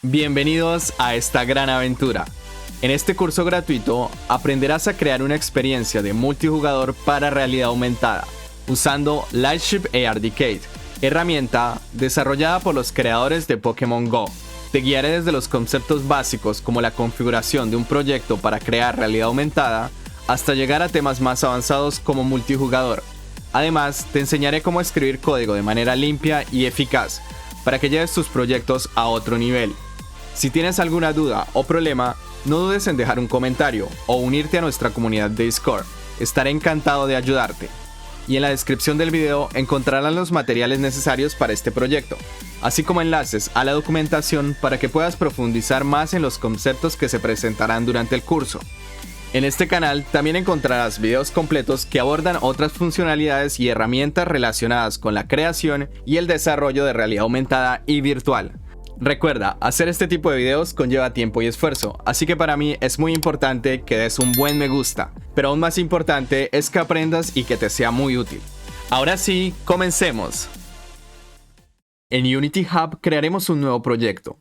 Bienvenidos a esta gran aventura. En este curso gratuito aprenderás a crear una experiencia de multijugador para realidad aumentada usando Lightship AR Decade, herramienta desarrollada por los creadores de Pokémon Go. Te guiaré desde los conceptos básicos como la configuración de un proyecto para crear realidad aumentada hasta llegar a temas más avanzados como multijugador. Además, te enseñaré cómo escribir código de manera limpia y eficaz para que lleves tus proyectos a otro nivel. Si tienes alguna duda o problema, no dudes en dejar un comentario o unirte a nuestra comunidad de Discord. Estaré encantado de ayudarte. Y en la descripción del video encontrarás los materiales necesarios para este proyecto, así como enlaces a la documentación para que puedas profundizar más en los conceptos que se presentarán durante el curso. En este canal también encontrarás videos completos que abordan otras funcionalidades y herramientas relacionadas con la creación y el desarrollo de realidad aumentada y virtual. Recuerda, hacer este tipo de videos conlleva tiempo y esfuerzo, así que para mí es muy importante que des un buen me gusta, pero aún más importante es que aprendas y que te sea muy útil. Ahora sí, comencemos. En Unity Hub crearemos un nuevo proyecto,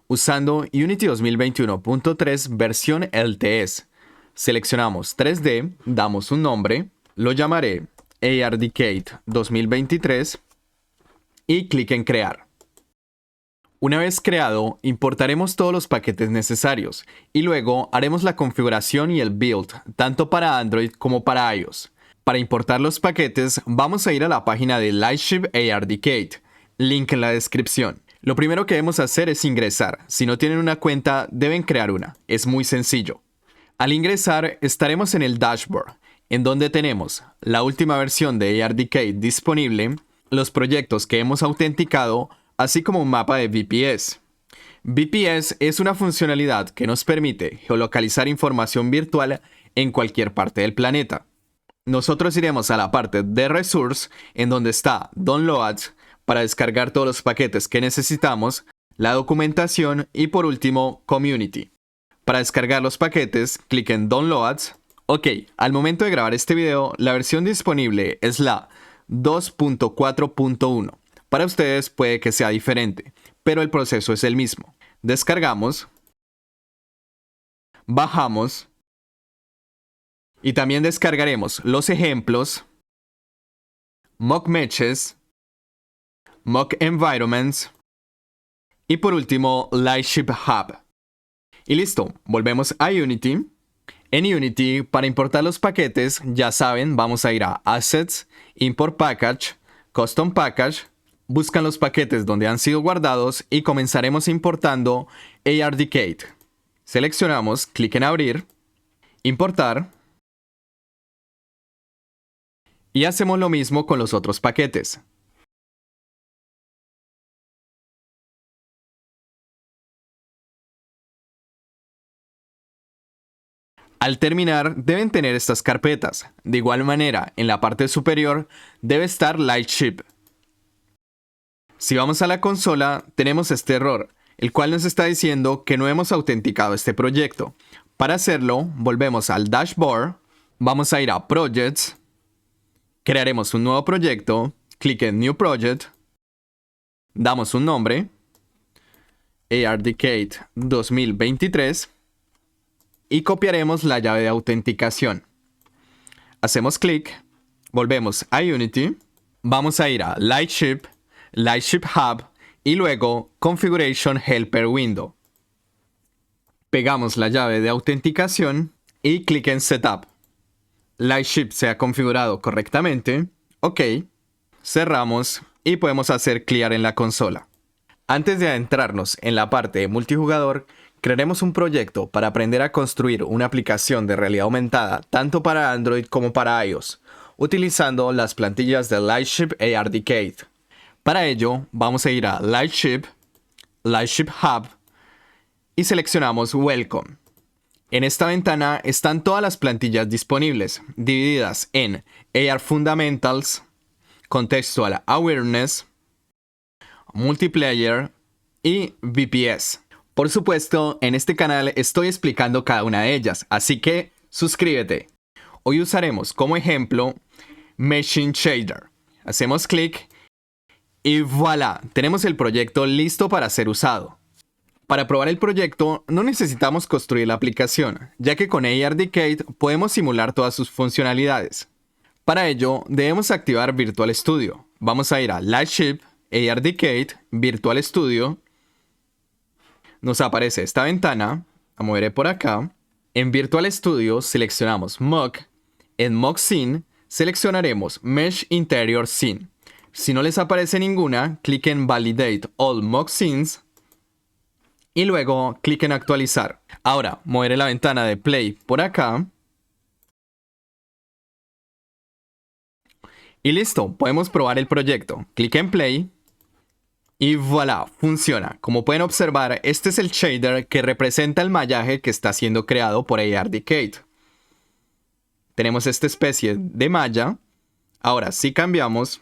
usando Unity 2021.3 versión LTS. Seleccionamos 3D, damos un nombre, lo llamaré AR Decade 2023 y clic en crear. Una vez creado, importaremos todos los paquetes necesarios y luego haremos la configuración y el build, tanto para Android como para iOS. Para importar los paquetes, vamos a ir a la página de Lightship AR Decade, link en la descripción. Lo primero que debemos hacer es ingresar. Si no tienen una cuenta, deben crear una. Es muy sencillo. Al ingresar, estaremos en el dashboard, en donde tenemos la última versión de AR Decade disponible, los proyectos que hemos autenticado, así como un mapa de VPS. VPS es una funcionalidad que nos permite geolocalizar información virtual en cualquier parte del planeta. Nosotros iremos a la parte de Resource, en donde está Downloads, para descargar todos los paquetes que necesitamos, la documentación y por último, Community. Para descargar los paquetes, clic en Downloads. Ok, al momento de grabar este video, la versión disponible es la 2.4.1. Para ustedes puede que sea diferente, pero el proceso es el mismo. Descargamos, bajamos y también descargaremos los ejemplos, mock meshes, mock environments y por último Lightship Hub. Y listo, volvemos a Unity. En Unity, para importar los paquetes, ya saben, vamos a ir a Assets, Import Package, Custom Package. Buscan los paquetes donde han sido guardados y comenzaremos importando AR Decade. Seleccionamos, clic en abrir, importar y hacemos lo mismo con los otros paquetes. Al terminar, deben tener estas carpetas. De igual manera, en la parte superior debe estar Lightship. Si vamos a la consola, tenemos este error, el cual nos está diciendo que no hemos autenticado este proyecto. Para hacerlo, volvemos al dashboard, vamos a ir a Projects, crearemos un nuevo proyecto, clic en New Project, damos un nombre, AR Decade 2023, y copiaremos la llave de autenticación. Hacemos clic, volvemos a Unity, vamos a ir a Lightship, Lightship Hub y luego Configuration Helper Window. Pegamos la llave de autenticación y clic en Setup. Lightship se ha configurado correctamente. Ok. Cerramos y podemos hacer clear en la consola. Antes de adentrarnos en la parte de multijugador, crearemos un proyecto para aprender a construir una aplicación de realidad aumentada tanto para Android como para iOS, utilizando las plantillas de Lightship AR Decade. Para ello, vamos a ir a Lightship, Lightship Hub y seleccionamos Welcome. En esta ventana están todas las plantillas disponibles, divididas en AR Fundamentals, Contextual Awareness, Multiplayer y VPS. Por supuesto, en este canal estoy explicando cada una de ellas, así que suscríbete. Hoy usaremos como ejemplo Meshing Shader. Hacemos clic y voilà, tenemos el proyecto listo para ser usado. Para probar el proyecto no necesitamos construir la aplicación, ya que con ARDicate podemos simular todas sus funcionalidades. Para ello debemos activar Virtual Studio. Vamos a ir a Lightship, ARDicate, Virtual Studio. Nos aparece esta ventana, la moveré por acá. En Virtual Studio seleccionamos Mock. En Mock Scene seleccionaremos Mesh Interior Scene. Si no les aparece ninguna, clic en Validate All Mock Scenes y luego clic en Actualizar. Ahora moveré la ventana de Play por acá. Y listo, podemos probar el proyecto. Clic en Play. Y voilà, funciona. Como pueden observar, este es el shader que representa el mallaje que está siendo creado por ARDicate. Tenemos esta especie de malla. Ahora, si cambiamos,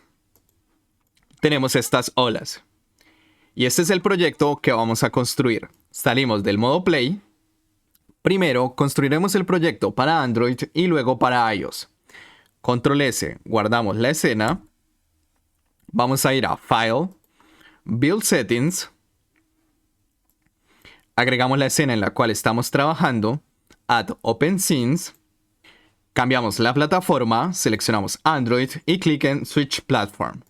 tenemos estas olas. Y este es el proyecto que vamos a construir. Salimos del modo Play. Primero, construiremos el proyecto para Android y luego para iOS. Control S, guardamos la escena. Vamos a ir a File, Build Settings. Agregamos la escena en la cual estamos trabajando. Add Open Scenes. Cambiamos la plataforma, seleccionamos Android y clic en Switch Platform.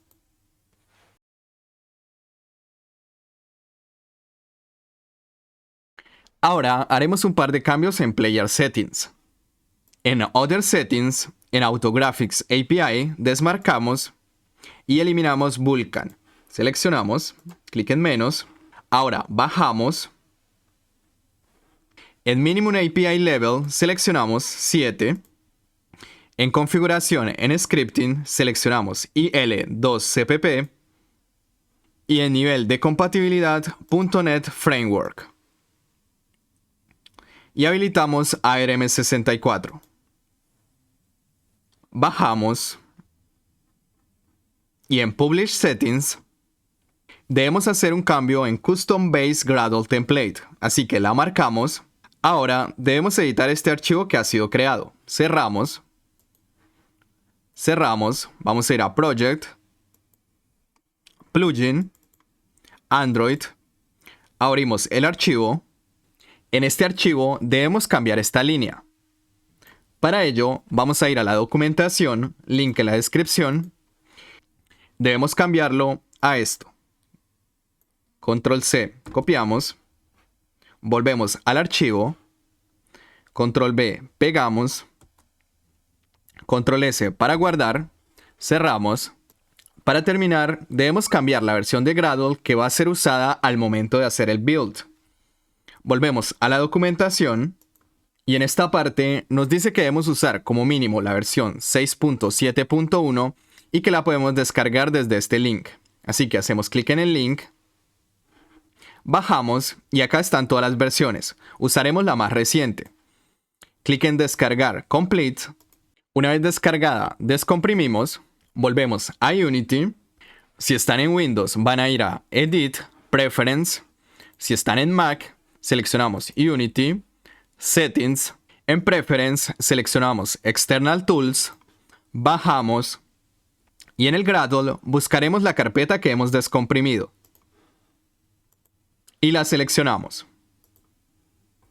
Ahora haremos un par de cambios en Player Settings. En Other Settings, en AutoGraphics API, desmarcamos y eliminamos Vulkan. Seleccionamos, clic en menos. Ahora bajamos. En Minimum API Level seleccionamos 7. En configuración en Scripting seleccionamos IL2CPP. Y en nivel de compatibilidad .NET Framework. Y habilitamos ARM64. Bajamos. Y en Publish Settings debemos hacer un cambio en Custom Base Gradle Template. Así que la marcamos. Ahora debemos editar este archivo que ha sido creado. Cerramos. Cerramos. Vamos a ir a Project. Plugin. Android. Abrimos el archivo. En este archivo debemos cambiar esta línea. Para ello, vamos a ir a la documentación, link en la descripción. Debemos cambiarlo a esto. Control C, copiamos. Volvemos al archivo. Control B, pegamos. Control S para guardar. Cerramos. Para terminar, debemos cambiar la versión de Gradle que va a ser usada al momento de hacer el build. Volvemos a la documentación y en esta parte nos dice que debemos usar como mínimo la versión 6.7.1 y que la podemos descargar desde este link. Así que hacemos clic en el link, bajamos y acá están todas las versiones. Usaremos la más reciente. Clic en descargar complete. Una vez descargada, descomprimimos, volvemos a Unity. Si están en Windows van a ir a Edit, Preference. Si están en Mac, seleccionamos Unity, Settings, en Preference seleccionamos External Tools, bajamos y en el Gradle buscaremos la carpeta que hemos descomprimido y la seleccionamos.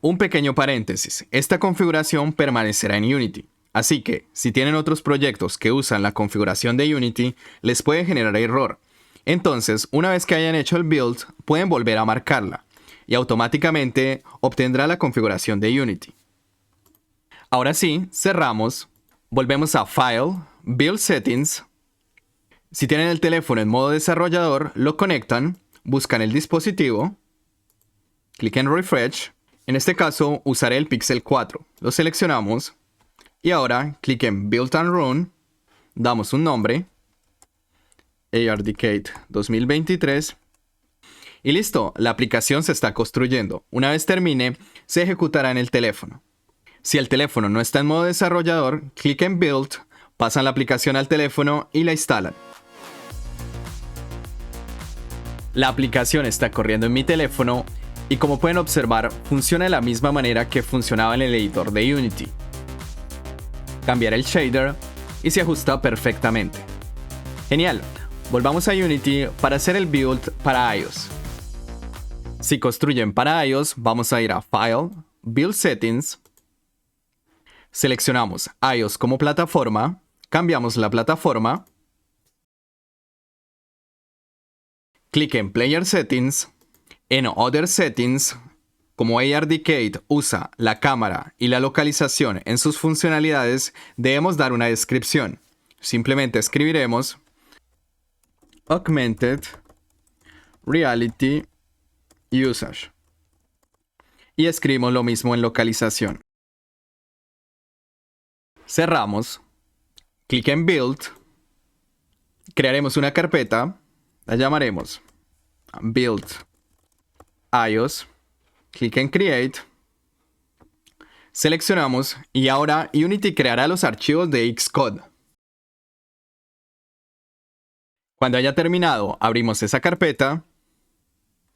Un pequeño paréntesis, esta configuración permanecerá en Unity, así que si tienen otros proyectos que usan la configuración de Unity, les puede generar error. Entonces, una vez que hayan hecho el build, pueden volver a marcarla y automáticamente obtendrá la configuración de Unity. Ahora sí, cerramos, volvemos a File, Build Settings. Si tienen el teléfono en modo desarrollador, lo conectan, buscan el dispositivo, clic en Refresh. En este caso usaré el Pixel 4, lo seleccionamos y ahora clic en Build and Run, damos un nombre, ARDicate 2023. Y listo, la aplicación se está construyendo. Una vez termine, se ejecutará en el teléfono. Si el teléfono no está en modo desarrollador, clic en Build, pasan la aplicación al teléfono y la instalan. La aplicación está corriendo en mi teléfono y como pueden observar, funciona de la misma manera que funcionaba en el editor de Unity. Cambiar el shader y se ajusta perfectamente. Genial, volvamos a Unity para hacer el build para iOS. Si construyen para iOS, vamos a ir a File, Build Settings, seleccionamos iOS como plataforma, cambiamos la plataforma, clic en Player Settings, en Other Settings, como ARDicate usa la cámara y la localización en sus funcionalidades, debemos dar una descripción. Simplemente escribiremos Augmented Reality Usage. Y escribimos lo mismo en localización. Cerramos. Clic en Build. Crearemos una carpeta. La llamaremos Build iOS. Clic en Create. Seleccionamos y ahora Unity creará los archivos de Xcode. Cuando haya terminado, abrimos esa carpeta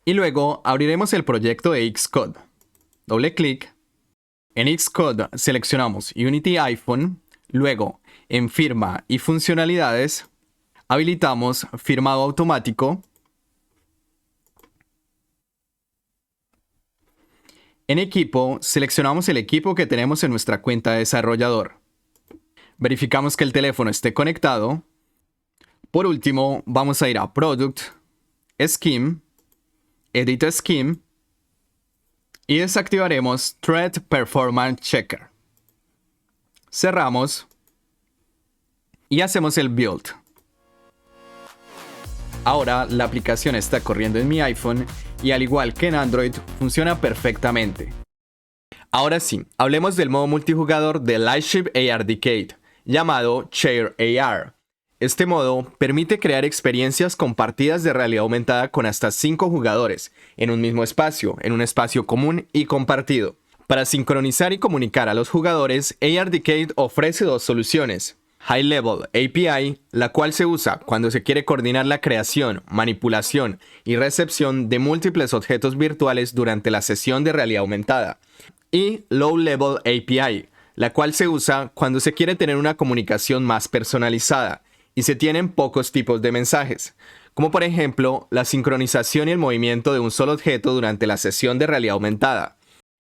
y luego abriremos el proyecto de Xcode. Doble clic. En Xcode seleccionamos Unity iPhone, luego en Firma y Funcionalidades, habilitamos Firmado Automático. En Equipo, seleccionamos el equipo que tenemos en nuestra cuenta de desarrollador. Verificamos que el teléfono esté conectado. Por último, vamos a ir a Product, Scheme, Edit Scheme y desactivaremos Thread Performance Checker. Cerramos y hacemos el build. Ahora la aplicación está corriendo en mi iPhone y al igual que en Android funciona perfectamente. Ahora sí, hablemos del modo multijugador de Lightship ARDicate, llamado Share AR. Este modo permite crear experiencias compartidas de realidad aumentada con hasta 5 jugadores, en un mismo espacio, en un espacio común y compartido. Para sincronizar y comunicar a los jugadores, ARDicate ofrece dos soluciones. High Level API, la cual se usa cuando se quiere coordinar la creación, manipulación y recepción de múltiples objetos virtuales durante la sesión de realidad aumentada. Y Low Level API, la cual se usa cuando se quiere tener una comunicación más personalizada y se tienen pocos tipos de mensajes, como por ejemplo la sincronización y el movimiento de un solo objeto durante la sesión de realidad aumentada.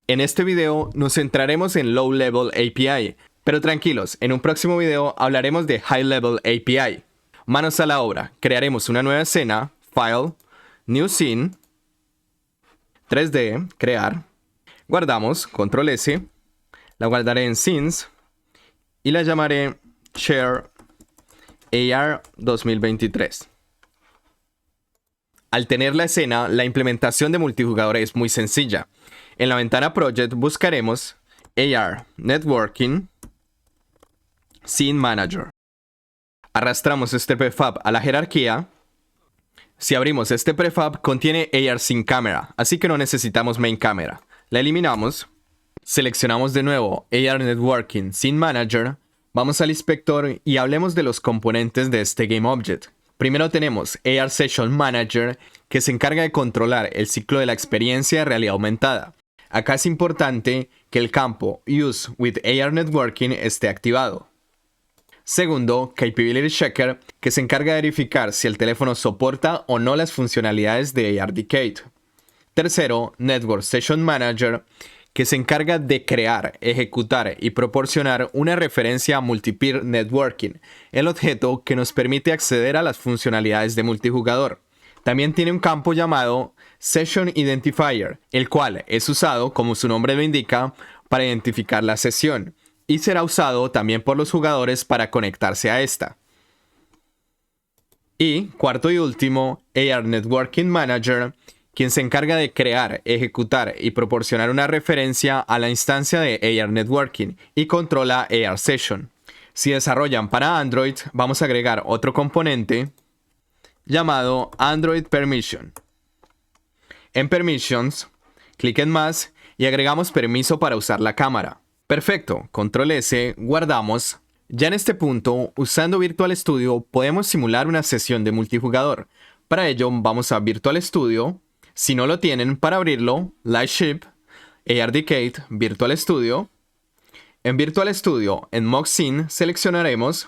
En este video nos centraremos en Low Level API, pero tranquilos, en un próximo video hablaremos de High Level API. Manos a la obra, crearemos una nueva escena, File, New Scene, 3D, Crear, guardamos, Control S, la guardaré en Scenes y la llamaré Share AR 2023. Al tener la escena, la implementación de multijugador es muy sencilla. En la ventana Project buscaremos AR Networking Scene Manager. Arrastramos este prefab a la jerarquía. Si abrimos este prefab, contiene AR Scene Camera, así que no necesitamos Main Camera. La eliminamos. Seleccionamos de nuevo AR Networking Scene Manager. Vamos al inspector y hablemos de los componentes de este GameObject. Primero tenemos AR Session Manager, que se encarga de controlar el ciclo de la experiencia de realidad aumentada. Acá es importante que el campo Use with AR Networking esté activado. Segundo, Capability Checker, que se encarga de verificar si el teléfono soporta o no las funcionalidades de ARDicate. Tercero, Network Session Manager, que se encarga de crear, ejecutar y proporcionar una referencia a Multi-Peer Networking, el objeto que nos permite acceder a las funcionalidades de multijugador. También tiene un campo llamado Session Identifier, el cual es usado, como su nombre lo indica, para identificar la sesión, y será usado también por los jugadores para conectarse a esta. Y, cuarto y último, AR Networking Manager, quien se encarga de crear, ejecutar y proporcionar una referencia a la instancia de AR Networking y controla AR Session. Si desarrollan para Android, vamos a agregar otro componente llamado Android Permission. En Permissions, clic en Más y agregamos permiso para usar la cámara. Perfecto, Control S, guardamos. Ya en este punto, usando Virtual Studio, podemos simular una sesión de multijugador. Para ello, vamos a Virtual Studio. Si no lo tienen, para abrirlo, Lightship, ARDicate, Virtual Studio. En Virtual Studio, en Mock Scene, seleccionaremos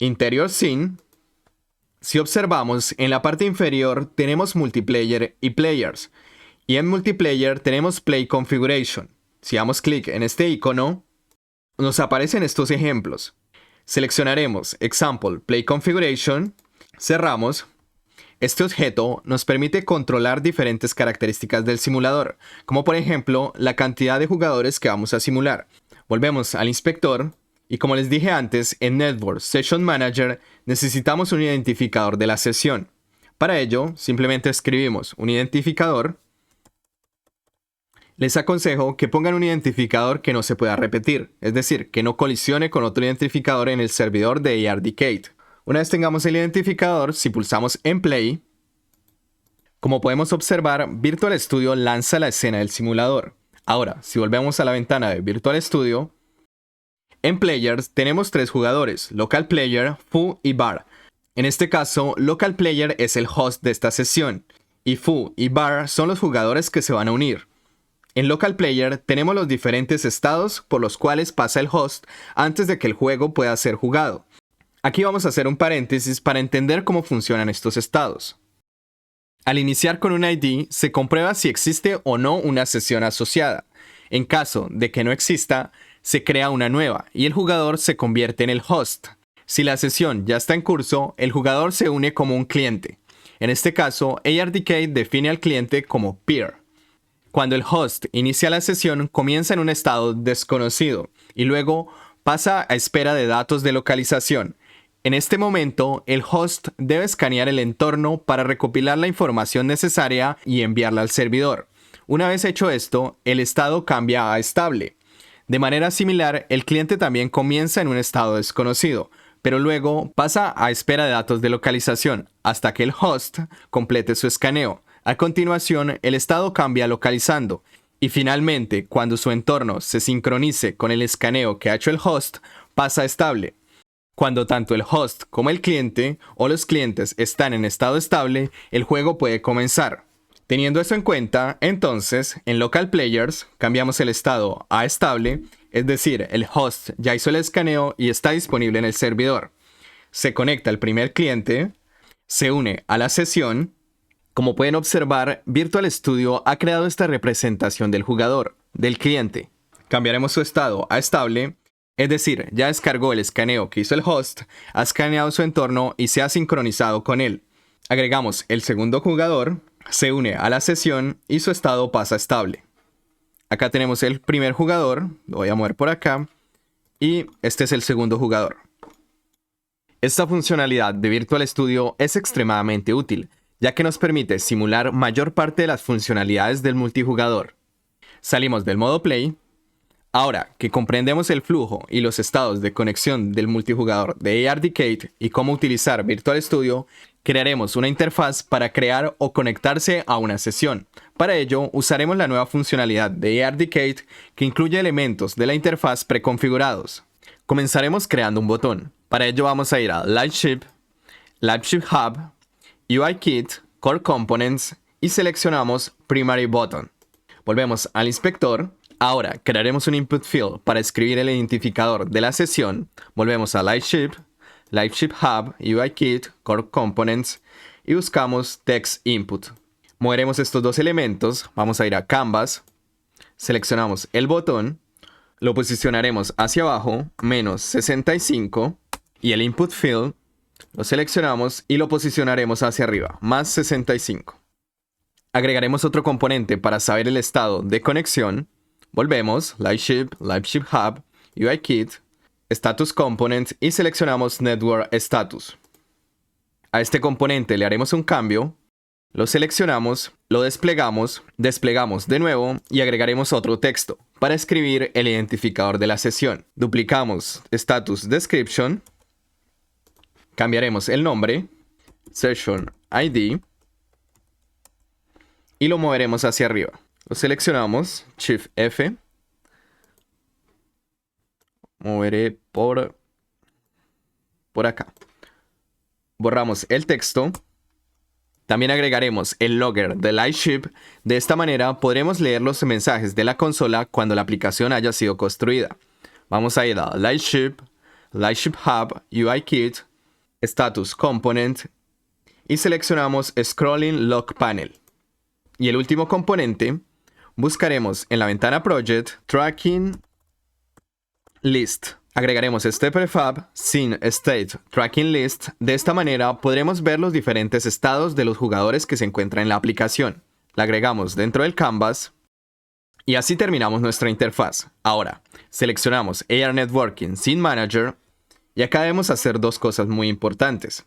Interior Scene. Si observamos, en la parte inferior tenemos Multiplayer y Players. Y en multiplayer tenemos Play Configuration. Si damos clic en este icono, nos aparecen estos ejemplos. Seleccionaremos Example Play Configuration, cerramos. Este objeto nos permite controlar diferentes características del simulador, como por ejemplo la cantidad de jugadores que vamos a simular. Volvemos al inspector y como les dije antes, en Network Session Manager necesitamos un identificador de la sesión. Para ello, simplemente escribimos un identificador. Les aconsejo que pongan un identificador que no se pueda repetir, es decir, que no colisione con otro identificador en el servidor de ARDcade. Una vez tengamos el identificador, si pulsamos en Play, como podemos observar, Virtual Studio lanza la escena del simulador. Ahora, si volvemos a la ventana de Virtual Studio, en Players tenemos 3 jugadores, Local Player, Foo y Bar. En este caso, Local Player es el host de esta sesión, y Foo y Bar son los jugadores que se van a unir. En Local Player tenemos los diferentes estados por los cuales pasa el host antes de que el juego pueda ser jugado. Aquí vamos a hacer un paréntesis para entender cómo funcionan estos estados. Al iniciar con un ID, se comprueba si existe o no una sesión asociada. En caso de que no exista, se crea una nueva y el jugador se convierte en el host. Si la sesión ya está en curso, el jugador se une como un cliente. En este caso, ARDcade define al cliente como peer. Cuando el host inicia la sesión, comienza en un estado desconocido y luego pasa a espera de datos de localización. En este momento, el host debe escanear el entorno para recopilar la información necesaria y enviarla al servidor. Una vez hecho esto, el estado cambia a estable. De manera similar, el cliente también comienza en un estado desconocido, pero luego pasa a espera de datos de localización hasta que el host complete su escaneo. A continuación, el estado cambia localizando. Y finalmente, cuando su entorno se sincronice con el escaneo que ha hecho el host, pasa a estable. Cuando tanto el host como el cliente o los clientes están en estado estable, el juego puede comenzar. Teniendo eso en cuenta, entonces, en Local Players cambiamos el estado a estable, es decir, el host ya hizo el escaneo y está disponible en el servidor. Se conecta el primer cliente, se une a la sesión. Como pueden observar, Virtual Studio ha creado esta representación del jugador, del cliente. Cambiaremos su estado a estable. Es decir, ya descargó el escaneo que hizo el host, ha escaneado su entorno y se ha sincronizado con él. Agregamos el segundo jugador, se une a la sesión y su estado pasa estable. Acá tenemos el primer jugador, lo voy a mover por acá, y este es el segundo jugador. Esta funcionalidad de Virtual Studio es extremadamente útil, ya que nos permite simular mayor parte de las funcionalidades del multijugador. Salimos del modo Play. Ahora que comprendemos el flujo y los estados de conexión del multijugador de ARDcade y cómo utilizar Virtual Studio, crearemos una interfaz para crear o conectarse a una sesión. Para ello, usaremos la nueva funcionalidad de ARDcade que incluye elementos de la interfaz preconfigurados. Comenzaremos creando un botón. Para ello vamos a ir a Lightship, Lightship Hub, UIKit, Core Components y seleccionamos Primary Button. Volvemos al inspector. Ahora crearemos un input field para escribir el identificador de la sesión. Volvemos a Lightship, Lightship Hub, UIKit, Core Components y buscamos Text Input. Moveremos estos dos elementos, vamos a ir a Canvas, seleccionamos el botón, lo posicionaremos hacia abajo, menos 65, y el input field lo seleccionamos y lo posicionaremos hacia arriba, más 65. Agregaremos otro componente para saber el estado de conexión. Volvemos, Lightship, Lightship Hub, UIKit, Status Component y seleccionamos Network Status. A este componente le haremos un cambio, lo seleccionamos, lo desplegamos de nuevo y agregaremos otro texto para escribir el identificador de la sesión. Duplicamos Status Description, cambiaremos el nombre, Session ID y lo moveremos hacia arriba. Lo seleccionamos, Shift F, moveré por acá. Borramos el texto. También agregaremos el logger de Lightship. De esta manera podremos leer los mensajes de la consola cuando la aplicación haya sido construida. Vamos a ir a Lightship, Lightship Hub, UIKit, Status Component y seleccionamos Scrolling Log Panel. Y el último componente, buscaremos en la ventana Project Tracking List. Agregaremos este prefab sin state tracking list. De esta manera podremos ver los diferentes estados de los jugadores que se encuentran en la aplicación. La agregamos dentro del canvas y así terminamos nuestra interfaz. Ahora, seleccionamos AR Networking Scene Manager y acá debemos hacer dos cosas muy importantes.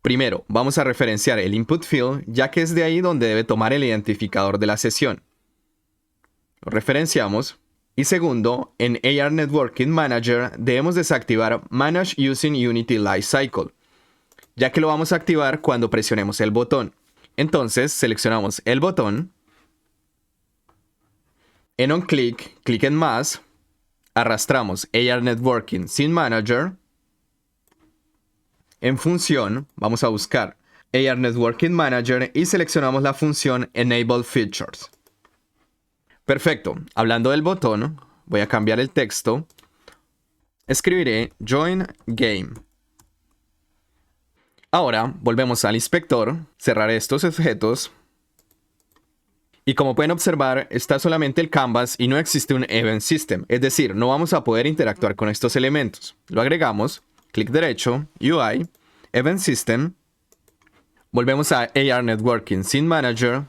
Primero, vamos a referenciar el input field, ya que es de ahí donde debe tomar el identificador de la sesión. Lo referenciamos. Y segundo, en AR Networking Manager debemos desactivar Manage Using Unity Lifecycle, ya que lo vamos a activar cuando presionemos el botón. Entonces, seleccionamos el botón. En OnClick, clic en Más, arrastramos AR Networking Scene Manager. En Función, vamos a buscar AR Networking Manager y seleccionamos la función Enable Features. Perfecto. Hablando del botón, voy a cambiar el texto. Escribiré Join Game. Ahora, volvemos al inspector, cerraré estos objetos. Y como pueden observar, está solamente el canvas y no existe un Event System. Es decir, no vamos a poder interactuar con estos elementos. Lo agregamos, clic derecho, UI, Event System. Volvemos a AR Networking Scene Manager.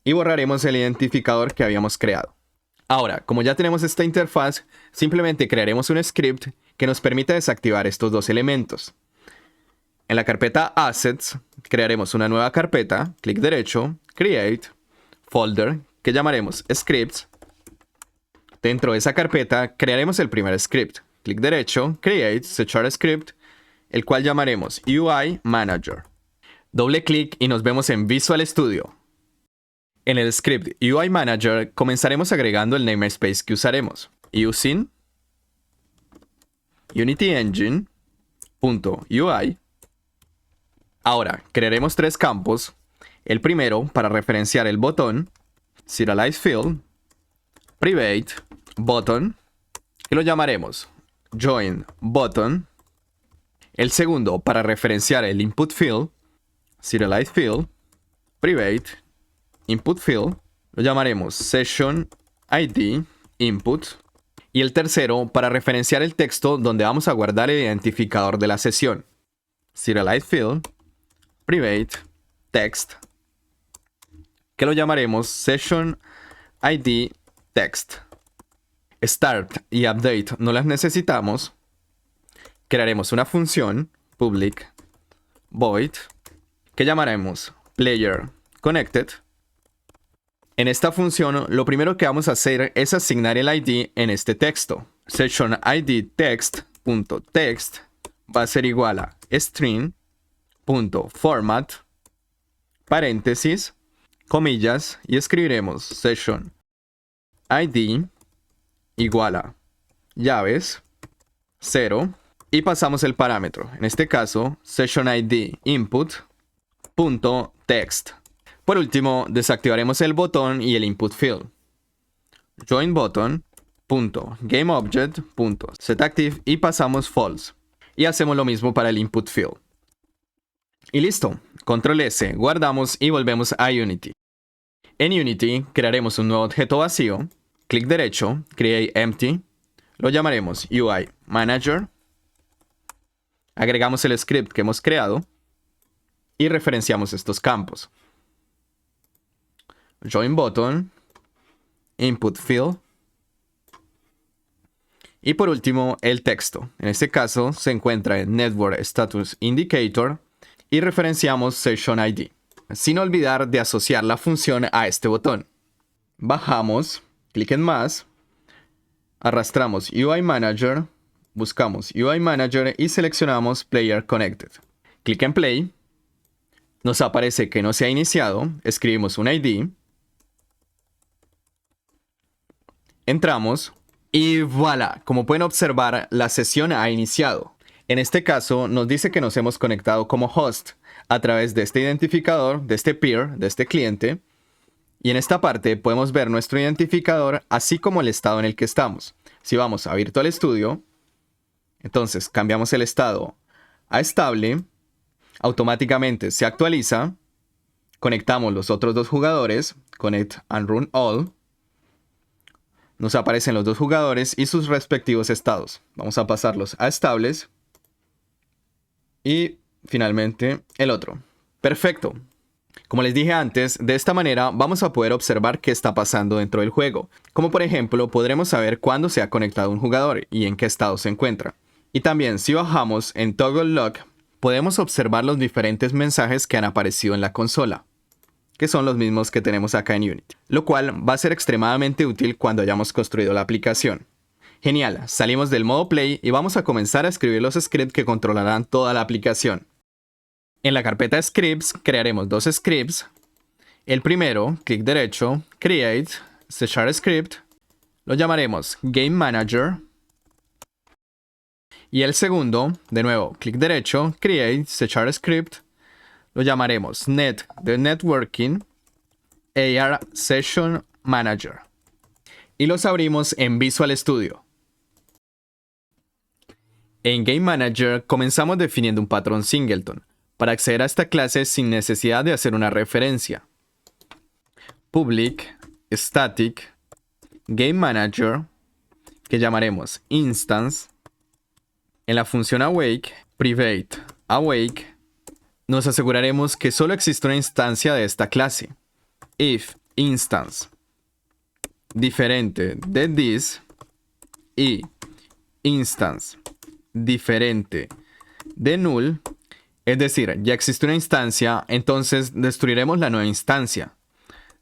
Y borraremos el identificador que habíamos creado. Ahora, como ya tenemos esta interfaz, simplemente crearemos un script que nos permita desactivar estos dos elementos. En la carpeta Assets, crearemos una nueva carpeta, clic derecho, Create, Folder, que llamaremos Scripts. Dentro de esa carpeta, crearemos el primer script, clic derecho, Create, Sechar Script, el cual llamaremos UI Manager. Doble clic y nos vemos en Visual Studio. En el script UI Manager comenzaremos agregando el namespace que usaremos. Using Unity Engine.ui. Ahora, crearemos tres campos. El primero para referenciar el botón, Serialize Field, Private Button, y lo llamaremos Join Button. El segundo para referenciar el Input Field, Serialize Field, Private Input Field, lo llamaremos Session ID Input. Y el tercero para referenciar el texto donde vamos a guardar el identificador de la sesión, Serialize Field, Private Text, que lo llamaremos Session ID Text. Start y Update no las necesitamos. Crearemos una función public void que llamaremos Player Connected. En esta función, lo primero que vamos a hacer es asignar el ID en este texto. Session ID text.text va a ser igual a string.format, paréntesis, comillas, y escribiremos Session ID igual a llaves 0 y pasamos el parámetro. En este caso, Session ID input.text. Por último, desactivaremos el botón y el input field. Join button.gameObject.setActive y pasamos false. Y hacemos lo mismo para el input field. Y listo. Control S, guardamos y volvemos a Unity. En Unity crearemos un nuevo objeto vacío. Clic derecho, Create Empty. Lo llamaremos UI Manager. Agregamos el script que hemos creado y referenciamos estos campos. Join button, input field y por último el texto. En este caso se encuentra en Network Status Indicator y referenciamos Session ID, sin olvidar de asociar la función a este botón. Bajamos, clic en más, arrastramos UI Manager, buscamos UI Manager y seleccionamos Player Connected. Clic en Play, nos aparece que no se ha iniciado, escribimos un ID. Entramos y voilà, como pueden observar, la sesión ha iniciado. En este caso nos dice que nos hemos conectado como host a través de este identificador, de este peer, de este cliente. Y en esta parte podemos ver nuestro identificador así como el estado en el que estamos. Si vamos a Virtual Studio, entonces cambiamos el estado a estable, automáticamente se actualiza. conectamos los otros dos jugadores, connect and run all. Nos aparecen los dos jugadores y sus respectivos estados. Vamos a pasarlos a estables. Y finalmente el otro. Perfecto. Como les dije antes, de esta manera vamos a poder observar qué está pasando dentro del juego. Como por ejemplo, podremos saber cuándo se ha conectado un jugador y en qué estado se encuentra. Y también si bajamos en Toggle Log, podemos observar los diferentes mensajes que han aparecido en la consola, que son los mismos que tenemos acá en Unity, lo cual va a ser extremadamente útil cuando hayamos construido la aplicación. Genial, salimos del modo Play y vamos a comenzar a escribir los scripts que controlarán toda la aplicación. En la carpeta Scripts crearemos dos scripts. El primero, clic derecho, Create, C# Script, lo llamaremos Game Manager. Y el segundo, de nuevo, clic derecho, Create, C# Script, lo llamaremos Net de Networking, AR Session Manager. Y los abrimos en Visual Studio. En Game Manager comenzamos definiendo un patrón singleton para acceder a esta clase sin necesidad de hacer una referencia. Public Static Game Manager, que llamaremos Instance. En la función Awake, Private Awake, nos aseguraremos que solo existe una instancia de esta clase. If Instance diferente de this y Instance diferente de null, es decir, ya existe una instancia, entonces destruiremos la nueva instancia.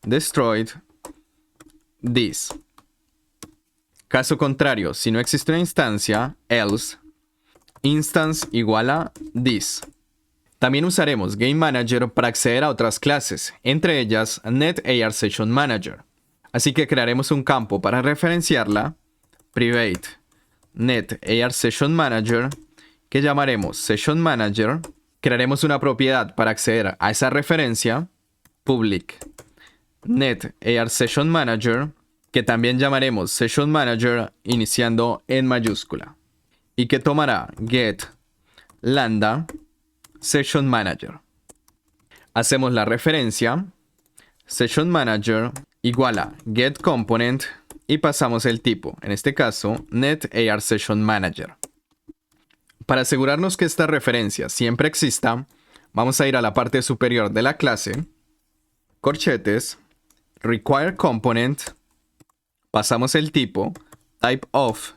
Destroyed this. Caso contrario, si no existe una instancia, else, instance igual a this. También usaremos Game Manager para acceder a otras clases, entre ellas Net AR Session Manager. Así que crearemos un campo para referenciarla, Private Net AR Session Manager, que llamaremos Session Manager. Crearemos una propiedad para acceder a esa referencia, Public Net AR Session Manager, que también llamaremos Session Manager iniciando en mayúscula, y que tomará get lambda Session Manager. Hacemos la referencia, Session Manager igual a get component, y pasamos el tipo, en este caso, Net AR Session Manager. Para asegurarnos que esta referencia siempre exista, vamos a ir a la parte superior de la clase, corchetes, Require Component, pasamos el tipo, Type of,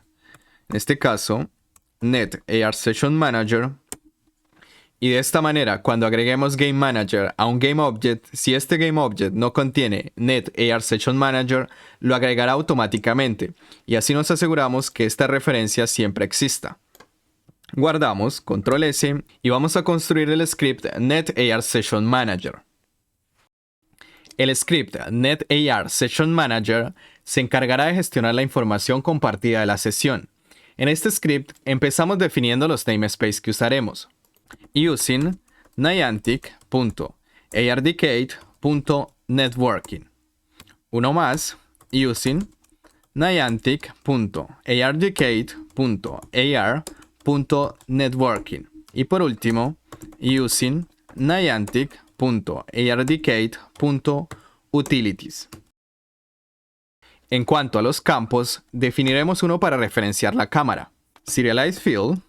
en este caso, Net AR Session Manager, y de esta manera, cuando agreguemos Game Manager a un Game Object, si este Game Object no contiene Net AR Session Manager, lo agregará automáticamente, y así nos aseguramos que esta referencia siempre exista. Guardamos, Control S, y vamos a construir el script Net AR Session Manager. El script Net AR Session Manager se encargará de gestionar la información compartida de la sesión. En este script empezamos definiendo los namespaces que usaremos. Using Niantic.ardcade.networking. Uno más, using Niantic.ardcade.ar.networking. Y por último, using Niantic.ardcade.utilities. En cuanto a los campos, definiremos uno para referenciar la cámara. Serialized Field,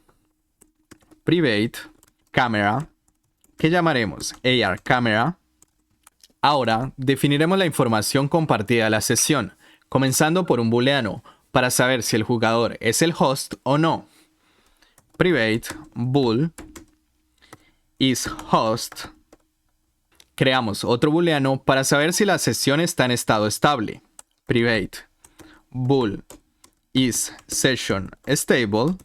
Private Camera, que llamaremos AR Camera. Ahora definiremos la información compartida de la sesión, comenzando por un booleano, para saber si el jugador es el host o no. Private bool is host. Creamos otro booleano para saber si la sesión está en estado estable. Private bool is session stable.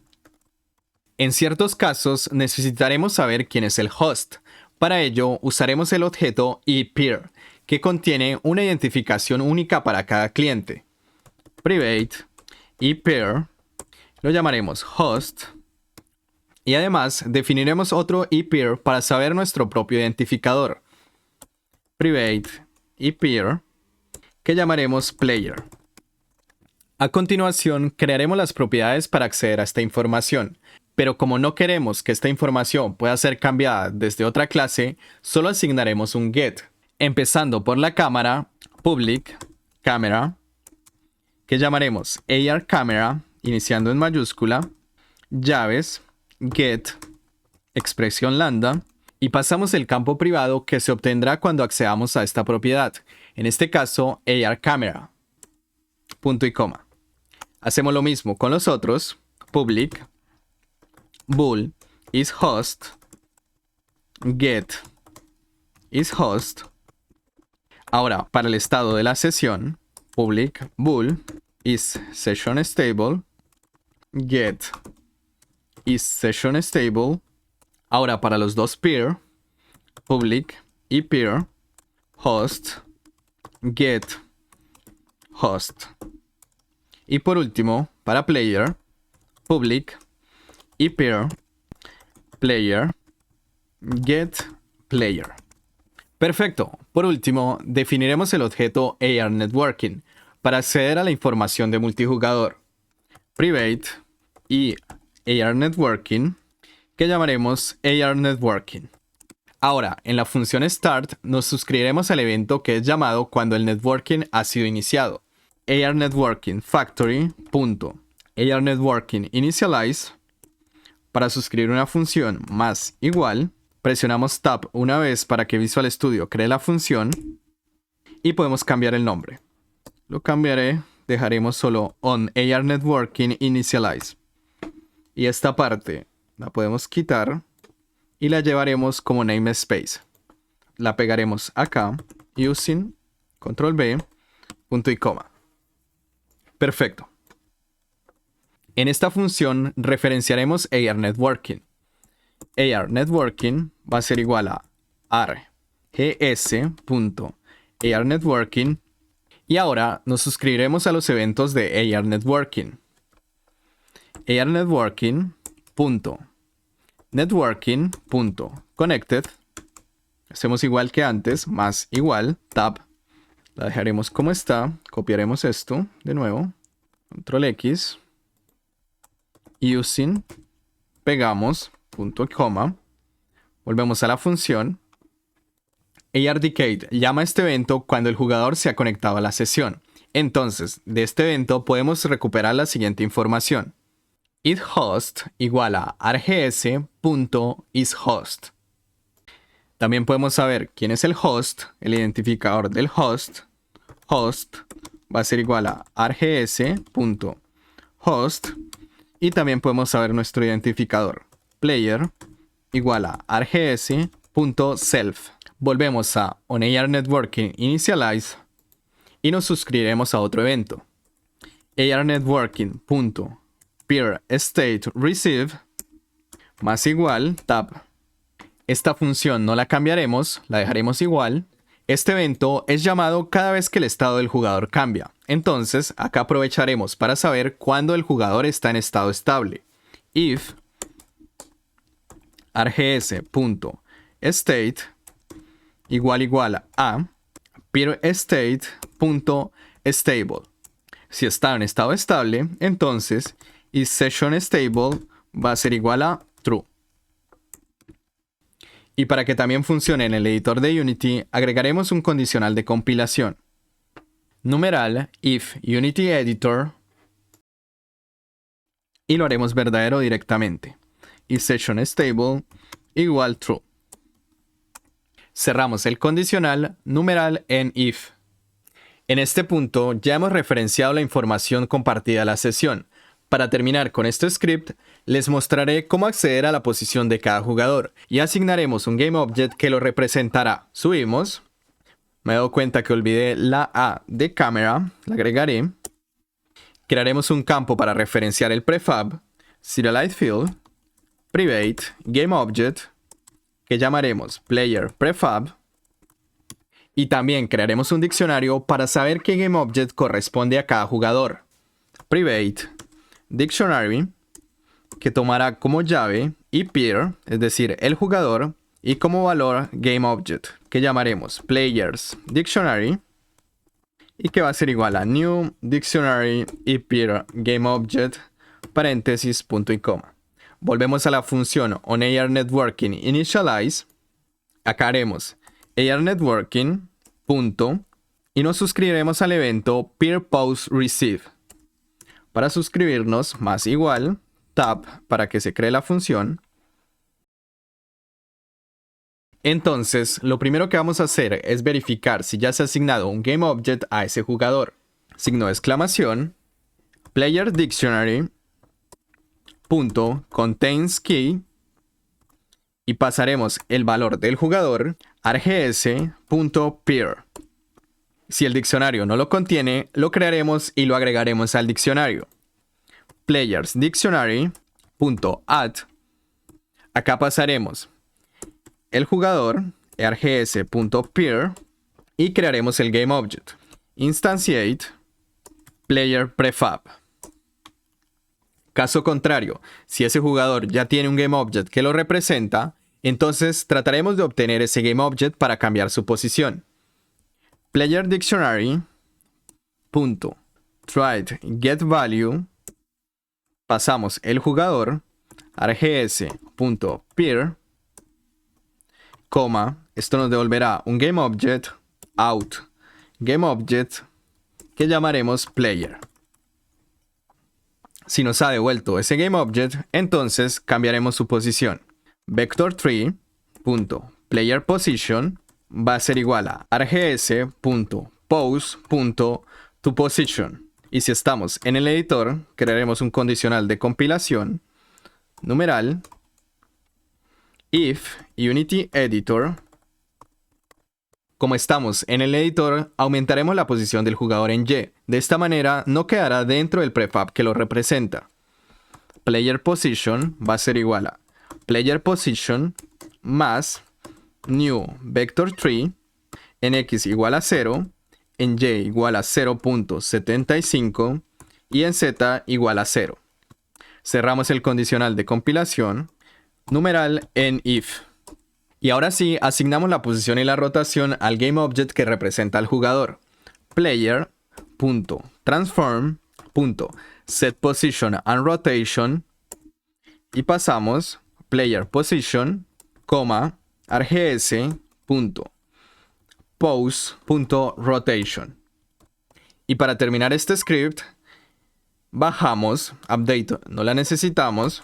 En ciertos casos necesitaremos saber quién es el host. Para ello usaremos el objeto ePeer, que contiene una identificación única para cada cliente. Private ePeer, lo llamaremos host, y además definiremos otro ePeer para saber nuestro propio identificador. Private ePeer, que llamaremos player. A continuación crearemos las propiedades para acceder a esta información. Pero como no queremos que esta información pueda ser cambiada desde otra clase, solo asignaremos un get. Empezando por la cámara, public camera, que llamaremos AR camera, iniciando en mayúscula, llaves, get, expresión lambda, y pasamos el campo privado que se obtendrá cuando accedamos a esta propiedad, en este caso AR camera, punto y coma. Hacemos lo mismo con los otros, public bool is host, get is host. Ahora, para el estado de la sesión, public bool is session stable, get is session stable. Ahora, para los dos peer, public y peer, host, get, host. Y por último, para player, public y peer, player, get, player. Perfecto. Por último, definiremos el objeto AR Networking para acceder a la información de multijugador. Private y AR Networking, que llamaremos AR Networking. Ahora, en la función start, nos suscribiremos al evento que es llamado cuando el networking ha sido iniciado. AR Networking Factory. AR Networking Initialize. Para suscribir una función más igual, presionamos Tab una vez para que Visual Studio cree la función y podemos cambiar el nombre. Lo cambiaré, dejaremos solo on AR Networking Initialize. Y esta parte la podemos quitar y la llevaremos como namespace. La pegaremos acá, using control B, punto y coma. Perfecto. En esta función referenciaremos AR Networking. AR Networking va a ser igual a args.AR Networking. Y ahora nos suscribiremos a los eventos de AR Networking. AR Networking.Networking.Connected. Hacemos igual que antes, más igual, tab. La dejaremos como está. Copiaremos esto de nuevo. Control X. Using. Pegamos. Punto y coma. Volvemos a la función. ARDecade llama a este evento cuando el jugador se ha conectado a la sesión. Entonces, de este evento podemos recuperar la siguiente información. IsHost igual a args.isHost. También podemos saber quién es el host, el identificador del host. Host va a ser igual a args.host. Y también podemos saber nuestro identificador. Player igual a args.self. Volvemos a OnAR Networking Initialize y nos suscribiremos a otro evento. ARNetworking.PeerStateReceive más igual tab. Esta función no la cambiaremos, la dejaremos igual. Este evento es llamado cada vez que el estado del jugador cambia. Entonces, acá aprovecharemos para saber cuándo el jugador está en estado estable. If args.state igual a PeerState.stable. Si está en estado estable, entonces isSessionStable va a ser igual a true. Y para que también funcione en el editor de Unity, agregaremos un condicional de compilación. Numeral if Unity Editor y lo haremos verdadero directamente. isSessionStable igual true. Cerramos el condicional numeral en if. En este punto ya hemos referenciado la información compartida a la sesión. Para terminar con este script, les mostraré cómo acceder a la posición de cada jugador y asignaremos un GameObject que lo representará. Subimos. Me he dado cuenta que olvidé la A de cámara, la agregaré. Crearemos un campo para referenciar el prefab, SerializedField, Private, GameObject, que llamaremos PlayerPrefab. Y también crearemos un diccionario para saber qué GameObject corresponde a cada jugador. Private Dictionary, que tomará como llave y peer, es decir, el jugador, y como valor GameObject, que llamaremos Players Dictionary, y que va a ser igual a New Dictionary y peer GameObject, paréntesis, punto y coma. Volvemos a la función OnAR Networking Initialize. Acá haremos AR Networking, punto, y nos suscribiremos al evento Peer Post Receive. Para suscribirnos, más igual, tab para que se cree la función. Entonces, lo primero que vamos a hacer es verificar si ya se ha asignado un GameObject a ese jugador. Signo de exclamación, Player Dictionary, punto, contains key, y pasaremos el valor del jugador args.peer. Si el diccionario no lo contiene, lo crearemos y lo agregaremos al diccionario. Players Dictionary.add. Acá pasaremos el jugador args.peer y crearemos el GameObject. Instantiate player prefab. Caso contrario, si ese jugador ya tiene un GameObject que lo representa, entonces trataremos de obtener ese GameObject para cambiar su posición. Player Dictionary.try_getValue. Pasamos el jugador args.peer, esto nos devolverá un GameObject out GameObject que llamaremos player. Si nos ha devuelto ese GameObject, entonces cambiaremos su posición. Vector3.playerPosition va a ser igual a args.pose.toPosition. Y si estamos en el editor, crearemos un condicional de compilación, numeral, if Unity Editor. Como estamos en el editor, aumentaremos la posición del jugador en Y. De esta manera no quedará dentro del prefab que lo representa. Player Position va a ser igual a Player Position más new vector3 en X igual a 0, en Y igual a 0.75 y en Z igual a 0. Cerramos el condicional de compilación, numeral en if. Y ahora sí, asignamos la posición y la rotación al GameObject que representa al jugador. Player.transform.setPositionAndRotation y pasamos playerPosition, args.pose.rotation. Y para terminar este script, bajamos, update no la necesitamos,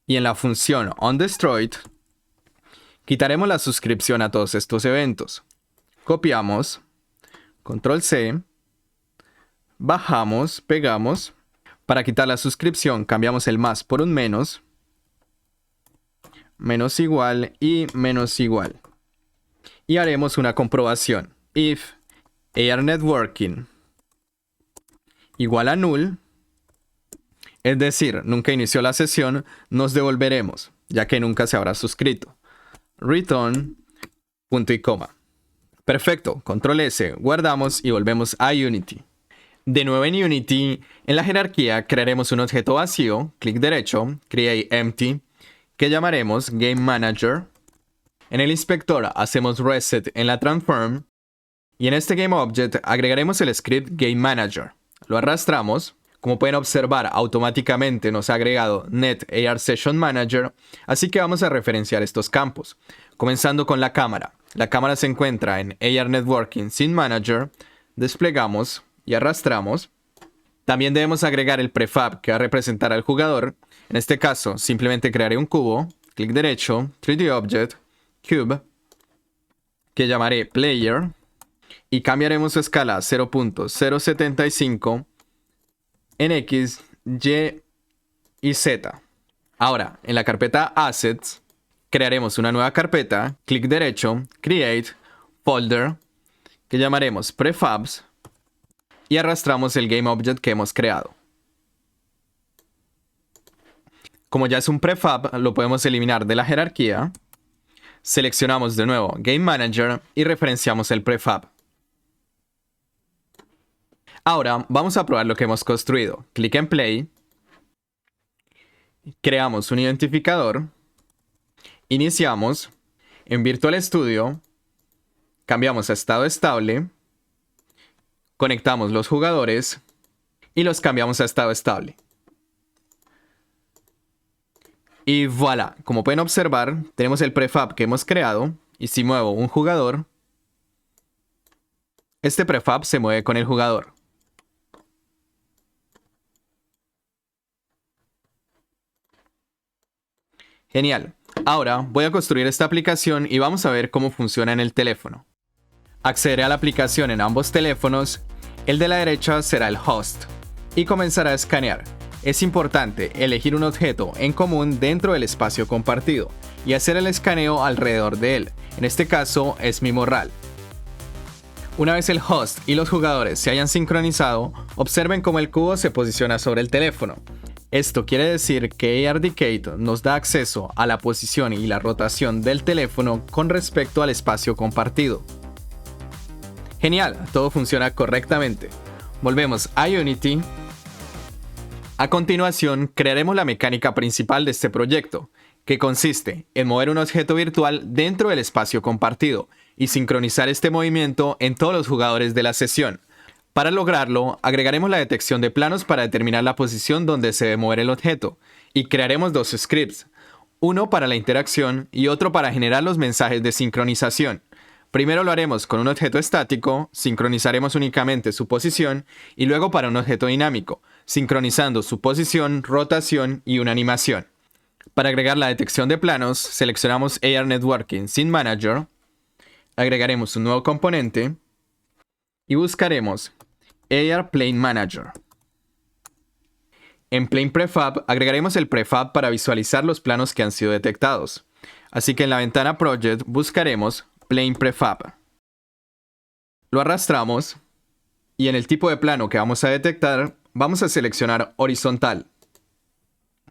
y en la función onDestroyed, quitaremos la suscripción a todos estos eventos. Copiamos, control C, bajamos, pegamos. Para quitar la suscripción cambiamos el más por un menos, menos igual y menos igual. Y haremos una comprobación. If ARNetworking igual a null, es decir, nunca inició la sesión, nos devolveremos, ya que nunca se habrá suscrito. Return, punto y coma. Perfecto, control S, guardamos y volvemos a Unity. De nuevo en Unity, en la jerarquía crearemos un objeto vacío, clic derecho, Create Empty, que llamaremos Game Manager. En el inspector hacemos Reset en la Transform, y en este GameObject agregaremos el script Game Manager. Lo arrastramos. Como pueden observar, automáticamente nos ha agregado Net AR Session Manager, así que vamos a referenciar estos campos. Comenzando con la cámara. La cámara se encuentra en AR Networking Scene Manager, desplegamos y arrastramos. También debemos agregar el prefab que va a representar al jugador. En este caso, simplemente crearé un cubo, clic derecho, 3D Object, Cube, que llamaré Player, y cambiaremos su escala a 0.075 en X, Y y Z. Ahora, en la carpeta Assets, crearemos una nueva carpeta, clic derecho, Create, Folder, que llamaremos Prefabs, y arrastramos el GameObject que hemos creado. Como ya es un prefab, lo podemos eliminar de la jerarquía. Seleccionamos de nuevo Game Manager y referenciamos el prefab. Ahora vamos a probar lo que hemos construido. Clic en Play. Creamos un identificador. Iniciamos. En Virtual Studio. Cambiamos a estado estable. Conectamos los jugadores. Y los cambiamos a estado estable. Y voilà, como pueden observar, tenemos el prefab que hemos creado. Y si muevo un jugador, este prefab se mueve con el jugador. Genial. Ahora voy a construir esta aplicación y vamos a ver cómo funciona en el teléfono. Accederé a la aplicación en ambos teléfonos. El de la derecha será el host y comenzará a escanear. Es importante elegir un objeto en común dentro del espacio compartido y hacer el escaneo alrededor de él. En este caso es mi morral. Una vez el host y los jugadores se hayan sincronizado, observen cómo el cubo se posiciona sobre el teléfono. Esto quiere decir que ARDicate nos da acceso a la posición y la rotación del teléfono con respecto al espacio compartido. Genial, todo funciona correctamente. Volvemos a Unity. A continuación, crearemos la mecánica principal de este proyecto, que consiste en mover un objeto virtual dentro del espacio compartido y sincronizar este movimiento en todos los jugadores de la sesión. Para lograrlo, agregaremos la detección de planos para determinar la posición donde se debe mover el objeto, y crearemos dos scripts, uno para la interacción y otro para generar los mensajes de sincronización. Primero lo haremos con un objeto estático, sincronizaremos únicamente su posición, y luego para un objeto dinámico, sincronizando su posición, rotación y una animación. Para agregar la detección de planos, seleccionamos AR Networking Scene Manager, agregaremos un nuevo componente y buscaremos AR Plane Manager. En Plane Prefab agregaremos el prefab para visualizar los planos que han sido detectados. Así que en la ventana Project buscaremos Plane Prefab. Lo arrastramos y en el tipo de plano que vamos a detectar vamos a seleccionar horizontal.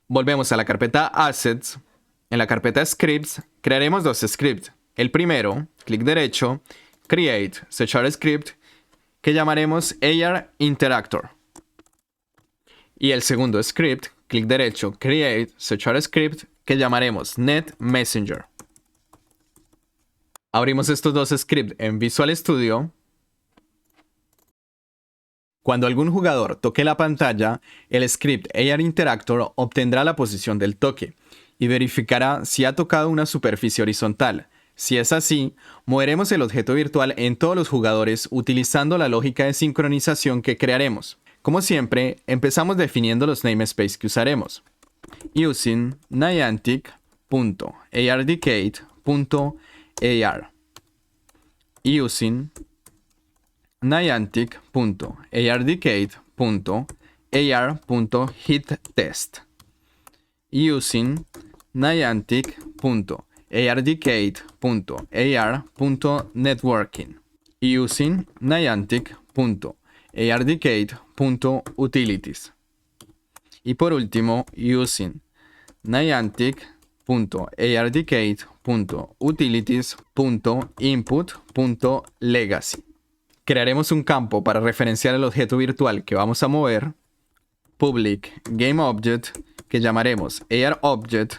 Volvemos a la carpeta Assets. En la carpeta Scripts crearemos dos scripts. El primero, clic derecho, Create Sechar Script, que llamaremos AR Interactor. Y el segundo script, clic derecho, Create Sechar Script, que llamaremos Net Messenger. Abrimos estos dos scripts en Visual Studio. Cuando algún jugador toque la pantalla, el script AR Interactor obtendrá la posición del toque y verificará si ha tocado una superficie horizontal. Si es así, moveremos el objeto virtual en todos los jugadores utilizando la lógica de sincronización que crearemos. Como siempre, empezamos definiendo los namespaces que usaremos. Using Niantic.ARDicate.AR Using Niantic.ARDicate.AR.HitTest Using Niantic.ARDicate.AR.networking Using Niantic.ARDicate.utilities. Y por último, using Niantic.ARDicate.utilities.input.legacy. Crearemos un campo para referenciar el objeto virtual que vamos a mover, public GameObject, que llamaremos ARObject.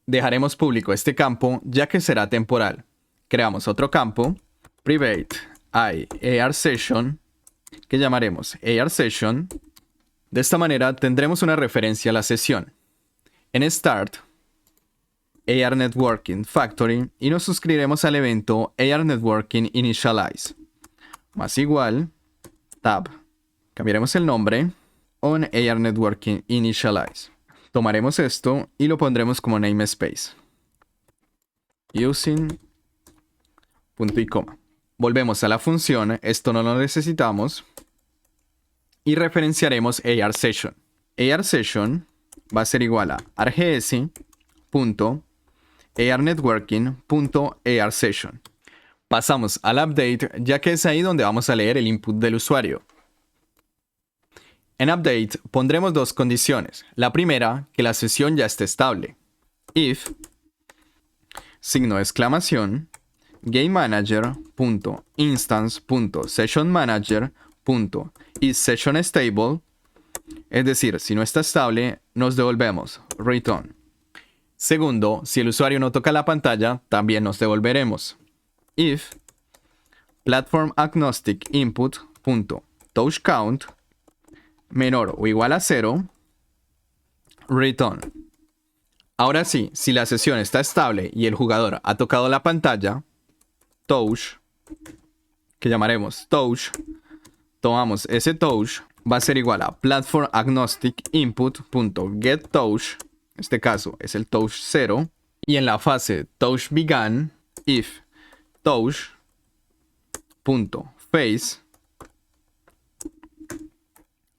Dejaremos público este campo ya que será temporal. Creamos otro campo, private ARSession, que llamaremos ARSession. De esta manera tendremos una referencia a la sesión. En Start, AR Networking Factory y nos suscribiremos al evento AR Networking Initialize. Más igual, tab. Cambiaremos el nombre on AR Networking Initialize. Tomaremos esto y lo pondremos como namespace. Using punto y coma. Volvemos a la función, esto no lo necesitamos. Y referenciaremos ARSession. ARSession va a ser igual a args.arnetworking.arsession. Pasamos al update, ya que es ahí donde vamos a leer el input del usuario. En update pondremos dos condiciones. La primera, que la sesión ya esté estable. If, signo de exclamación, GameManager.instance.sessionManager.isSessionStable, es decir, si no está estable, nos devolvemos return. Segundo, si el usuario no toca la pantalla, también nos devolveremos. If platformAgnosticInput.touchCount menor o igual a 0, return. Ahora sí, si la sesión está estable y el jugador ha tocado la pantalla, touch, que llamaremos touch. Tomamos ese touch, va a ser igual a platform agnostic input.getTouch. En este caso es el touch 0. Y en la fase touch began, if touch.face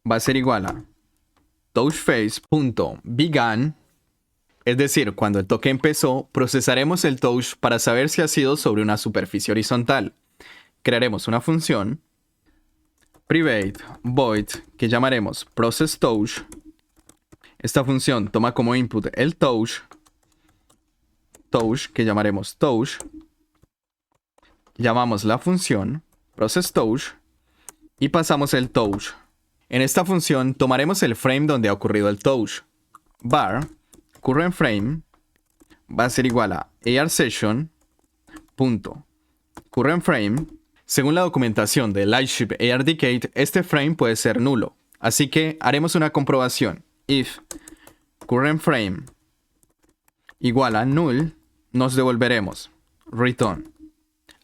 va a ser igual a touchface.began. Es decir, cuando el toque empezó, procesaremos el touch para saber si ha sido sobre una superficie horizontal. Crearemos una función private void que llamaremos processTouch. Esta función toma como input el touch que llamaremos touch. Llamamos la función processTouch y pasamos el touch. En esta función tomaremos el frame donde ha ocurrido el touch. Var current frame va a ser igual a ARSession.currentFrame. Según la documentación de Lightship ARDecade, este frame puede ser nulo. Así que haremos una comprobación. If currentFrame igual a null, nos devolveremos return.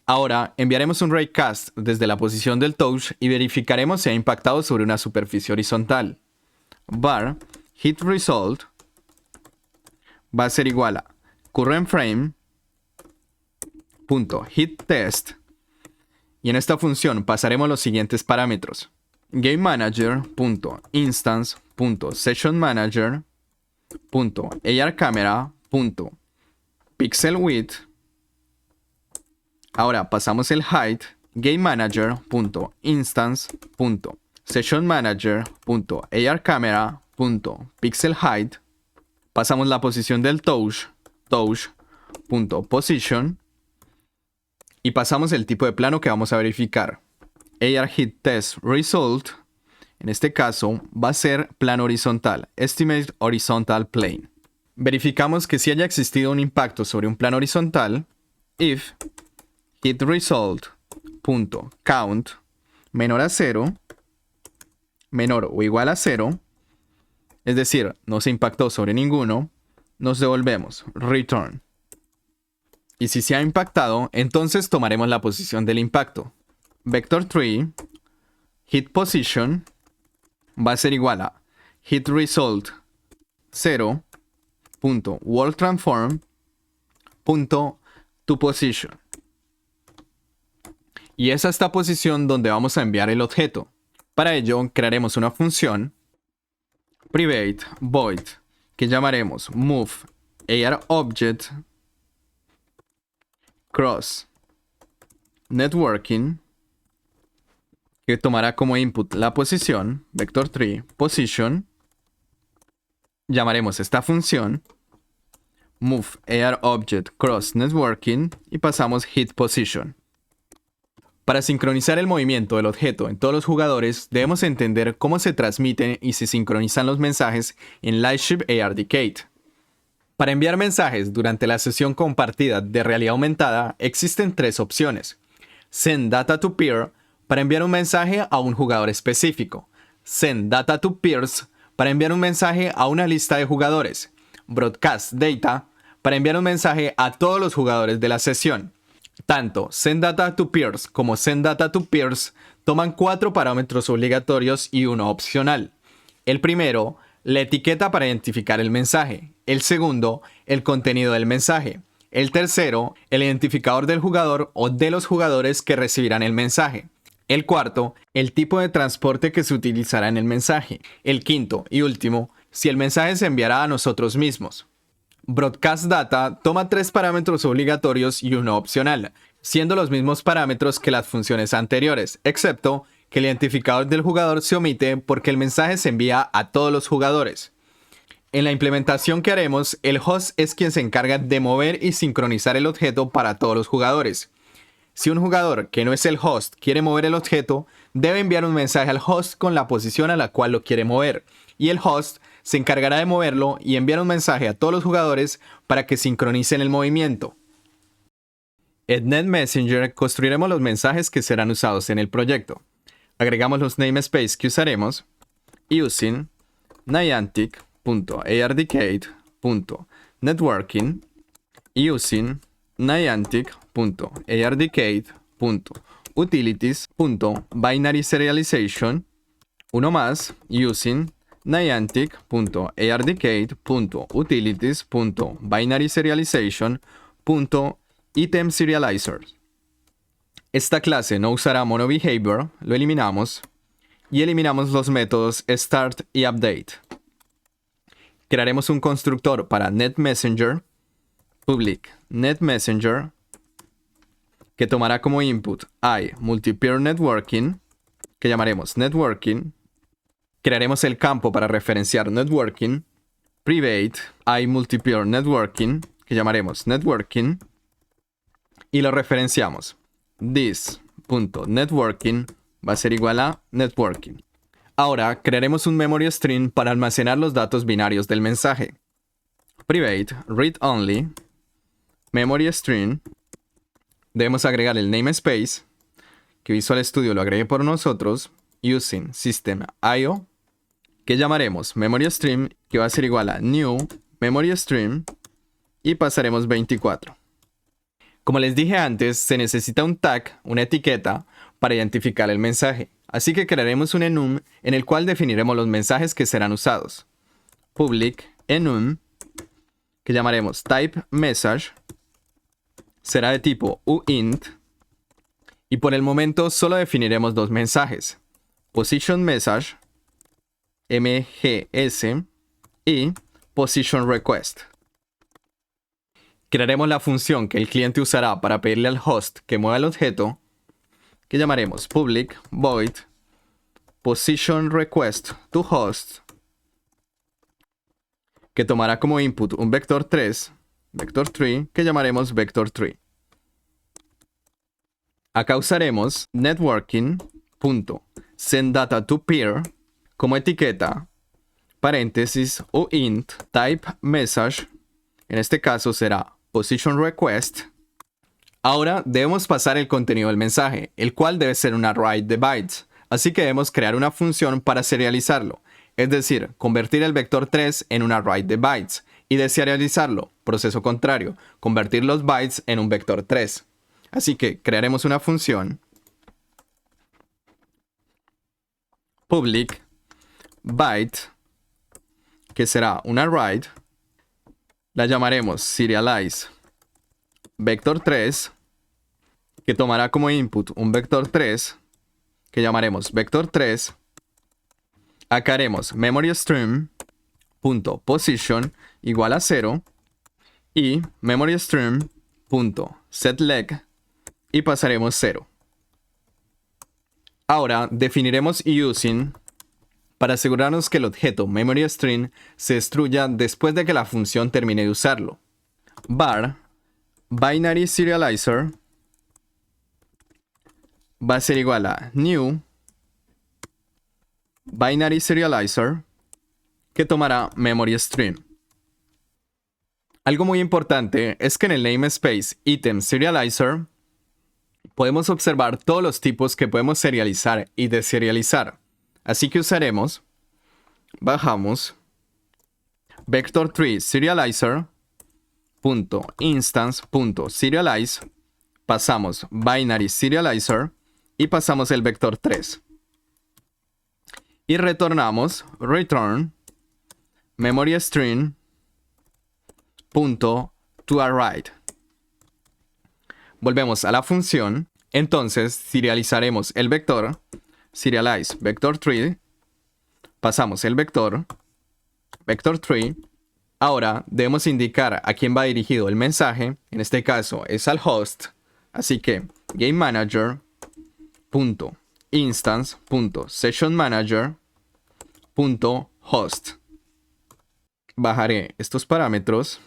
Ahora enviaremos un raycast desde la posición del touch y verificaremos si ha impactado sobre una superficie horizontal. Var hitResult va a ser igual a currentFrame.hitTest. Y en esta función pasaremos los siguientes parámetros. GameManager.instance.sessionManager.ARCamera.pixelWidth. Ahora pasamos el height. GameManager.instance.sessionManager.ARCamera.pixelHeight. Pasamos la posición del touch.position. Y pasamos el tipo de plano que vamos a verificar. ARHitTestResult. En este caso va a ser plano horizontal. Estimate Horizontal Plane. Verificamos que si haya existido un impacto sobre un plano horizontal. If hitResult.count menor a 0, menor o igual a 0, es decir, no se impactó sobre ninguno, nos devolvemos return. Y si se ha impactado, entonces tomaremos la posición del impacto. Vector3 hitPosition va a ser igual a hitResult 0.worldTransform.toPosition. Y es a esta posición donde vamos a enviar el objeto. Para ello, crearemos una función private void que llamaremos moveARObject cross networking, que tomará como input la posición vector3 position. Llamaremos esta función moveARObject cross networking y pasamos hitPosition. Para sincronizar el movimiento del objeto en todos los jugadores, debemos entender cómo se transmiten y se sincronizan los mensajes en Lightship ARDecade. Para enviar mensajes durante la sesión compartida de realidad aumentada, existen tres opciones. Send Data to Peer, para enviar un mensaje a un jugador específico. Send Data to Peers, para enviar un mensaje a una lista de jugadores. Broadcast Data, para enviar un mensaje a todos los jugadores de la sesión. Tanto Send Data to Peers como Send Data to Peers toman 4 parámetros obligatorios y uno opcional. El primero, la etiqueta para identificar el mensaje. El segundo, el contenido del mensaje. El tercero, el identificador del jugador o de los jugadores que recibirán el mensaje. El cuarto, el tipo de transporte que se utilizará en el mensaje. El quinto y último, si el mensaje se enviará a nosotros mismos. Broadcast Data toma 3 parámetros obligatorios y uno opcional, siendo los mismos parámetros que las funciones anteriores, excepto que el identificador del jugador se omite porque el mensaje se envía a todos los jugadores. En la implementación que haremos, el host es quien se encarga de mover y sincronizar el objeto para todos los jugadores. Si un jugador que no es el host quiere mover el objeto, debe enviar un mensaje al host con la posición a la cual lo quiere mover, y el host se encargará de moverlo y enviar un mensaje a todos los jugadores para que sincronicen el movimiento. En NetMessenger construiremos los mensajes que serán usados en el proyecto. Agregamos los namespace que usaremos using Niantic.ARDecade.networking using niantic.ardcade.utilities.binary-serialization. Uno más, using niantic.ardcade.utilities.binary-serialization.itemSerializer. Esta clase no usará MonoBehavior, lo eliminamos, y eliminamos los métodos start y update. Crearemos un constructor para NetMessenger, public NetMessenger, que tomará como input multipeer networking, que llamaremos networking. Crearemos el campo para referenciar networking, private multipeer networking, que llamaremos networking, y lo referenciamos. This.networking va a ser igual a networking. Ahora crearemos un memory string para almacenar los datos binarios del mensaje. Private read only memory string. Debemos agregar el namespace, que Visual Studio lo agregue por nosotros, using system.io, que llamaremos memory stream, que va a ser igual a new memory stream, y pasaremos 24. Como les dije antes, se necesita un tag, una etiqueta, para identificar el mensaje. Así que crearemos un enum en el cual definiremos los mensajes que serán usados. Public enum, que llamaremos type message, será de tipo uint, y por el momento solo definiremos dos mensajes: position message, mgs, y position request. Crearemos la función que el cliente usará para pedirle al host que mueva el objeto, que llamaremos public void position request to host, que tomará como input un vector 3, que llamaremos vector3. Acá usaremos networking.sendDataToPeer como etiqueta, paréntesis uint type message, en este caso será position request. Ahora debemos pasar el contenido del mensaje, el cual debe ser una write de bytes, así que debemos crear una función para serializarlo, es decir, convertir el vector 3 en una write de bytes, y deserializarlo, proceso contrario, convertir los bytes en un vector 3. Así que crearemos una función public byte, que será una write, la llamaremos serialize vector 3, que tomará como input un vector 3, que llamaremos vector 3. Acá haremos memorystream.position igual a 0 y memorystream.setLeg, y pasaremos 0. Ahora definiremos using para asegurarnos que el objeto memorystring se destruya después de que la función termine de usarlo. Var binary serializer va a ser igual a new binary serializer, que tomará memory stream. Algo muy importante es que en el namespace item serializer podemos observar todos los tipos que podemos serializar y deserializar. Así que usaremos, bajamos vector3 serializer .instance.serialize, pasamos binary serializer y pasamos el vector 3. Y retornamos return memory string .toArray. Volvemos a la función, entonces serializaremos el vector, serialize vector3, pasamos el vector, vector3. Ahora debemos indicar a quién va dirigido el mensaje, en este caso es al host, así que GameManager.instance.sessionManager.host. Bajaré estos parámetros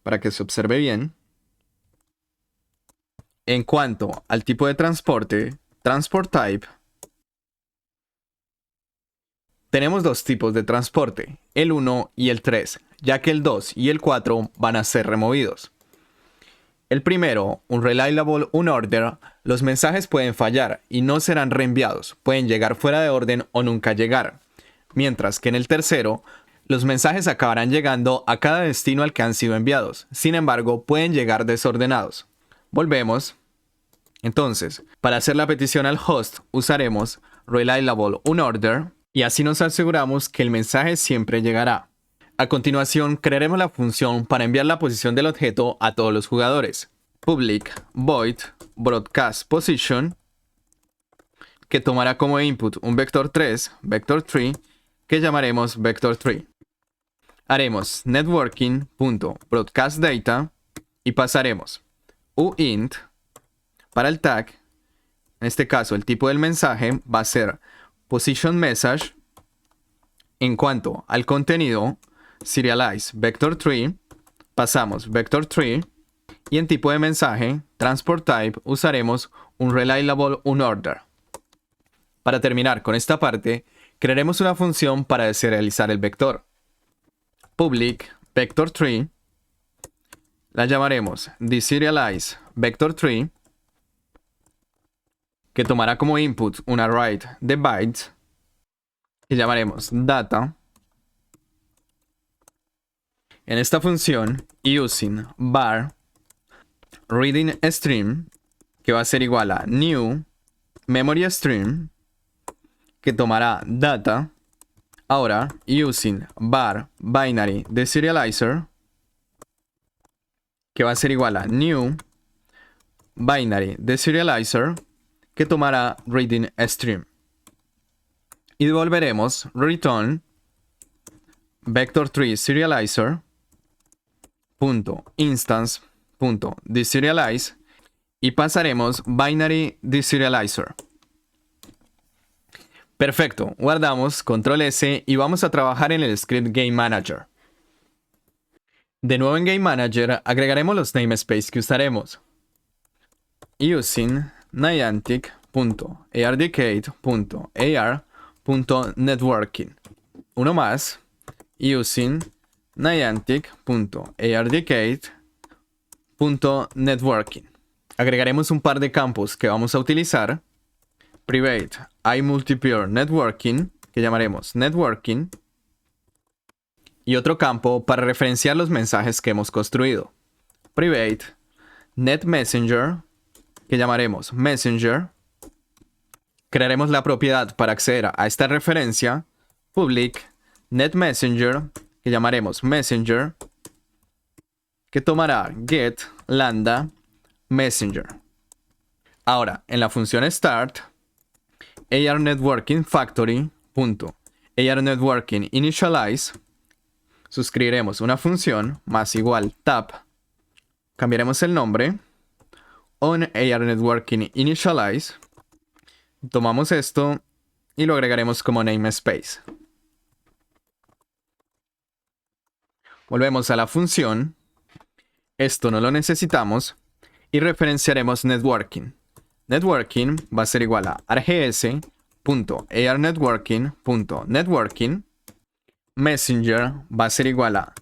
para que se observe bien. En cuanto al tipo de transporte, transport type, tenemos dos tipos de transporte, el 1 y el 3, ya que el 2 y el 4 van a ser removidos. El primero, un reliable unorder, los mensajes pueden fallar y no serán reenviados, pueden llegar fuera de orden o nunca llegar. Mientras que en el tercero, Los mensajes acabarán llegando a cada destino al que han sido enviados. Sin embargo, pueden llegar desordenados. Volvemos. Entonces, para hacer la petición al host, usaremos reliable unorder y así nos aseguramos que el mensaje siempre llegará. A continuación, crearemos la función para enviar la posición del objeto a todos los jugadores. Public void broadcast position, que tomará como input un vector3, vector3, que llamaremos vector3. Haremos networking.broadcastData y pasaremos uint para el tag. En este caso, el tipo del mensaje va a ser position message. En cuanto al contenido, serialize vector3, pasamos vector3 y en tipo de mensaje, transport type, usaremos un reliable unorder. Para terminar con esta parte, crearemos una función para deserializar el vector. Public vector3, la llamaremos deserialize vector3, que tomará como input un array de bytes, que llamaremos data. En esta función, using var reading stream, que va a ser igual a new memory stream, que tomará data. Ahora, using var binary deserializer, que va a ser igual a new binary deserializer, que tomará reading stream. Y devolveremos return vector3 serializer .instance .deserialize y pasaremos binary deserializer. Perfecto, guardamos, control S y vamos a trabajar en el script Game Manager. De nuevo en Game Manager agregaremos los namespace que usaremos. Using niantic.ardcade.ar.networking. Uno más. Using niantic.ardcade.networking. Agregaremos un par de campos que vamos a utilizar. Private iMultipeer Networking, que llamaremos Networking. Y otro campo para referenciar los mensajes que hemos construido. Private NetMessenger, que llamaremos Messenger. Crearemos la propiedad para acceder a esta referencia. Public NetMessenger, que llamaremos Messenger, que tomará get lambda messenger. Ahora, en la función start, ARNetworkingFactory.ARNetworkingInitialize, suscribiremos una función más igual tab. Cambiaremos el nombre. On ARNetworkingInitialize. Tomamos esto y lo agregaremos como namespace. Volvemos a la función. Esto no lo necesitamos. Y referenciaremos networking. Networking va a ser igual a args.arnetworking.networking. Messenger va a ser igual a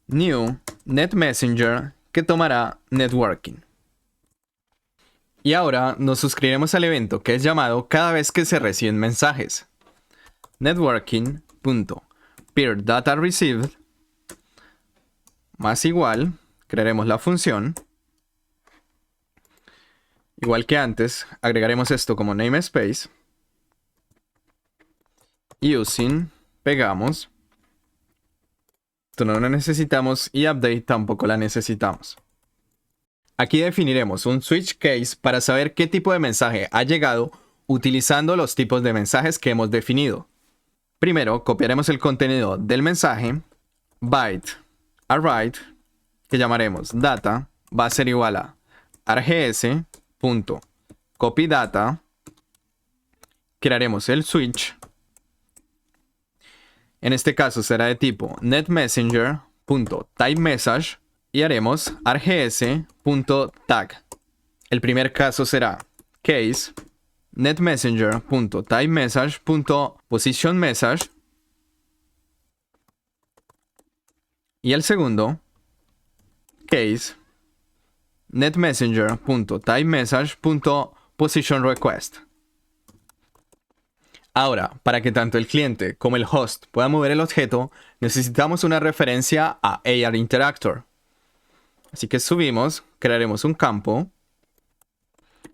new netmessenger, que tomará networking. Y ahora nos suscribiremos al evento que es llamado cada vez que se reciben mensajes. Networking.peerDataReceived más igual, crearemos la función. Igual que antes, agregaremos esto como namespace. Using, pegamos. Esto no lo necesitamos y update tampoco la necesitamos. Aquí definiremos un switch case para saber qué tipo de mensaje ha llegado utilizando los tipos de mensajes que hemos definido. Primero, copiaremos el contenido del mensaje. Byte array, que llamaremos data, va a ser igual a args.copyData. Crearemos el switch. En este caso será de tipo netmessenger.typeMessage y haremos args.tag. El primer caso será case netmessenger.typeMessage.positionMessage y el segundo case netmessenger.typeMessage.positionRequest. Ahora, para que tanto el cliente como el host puedan mover el objeto, necesitamos una referencia a AR Interactor. Así que subimos, crearemos un campo,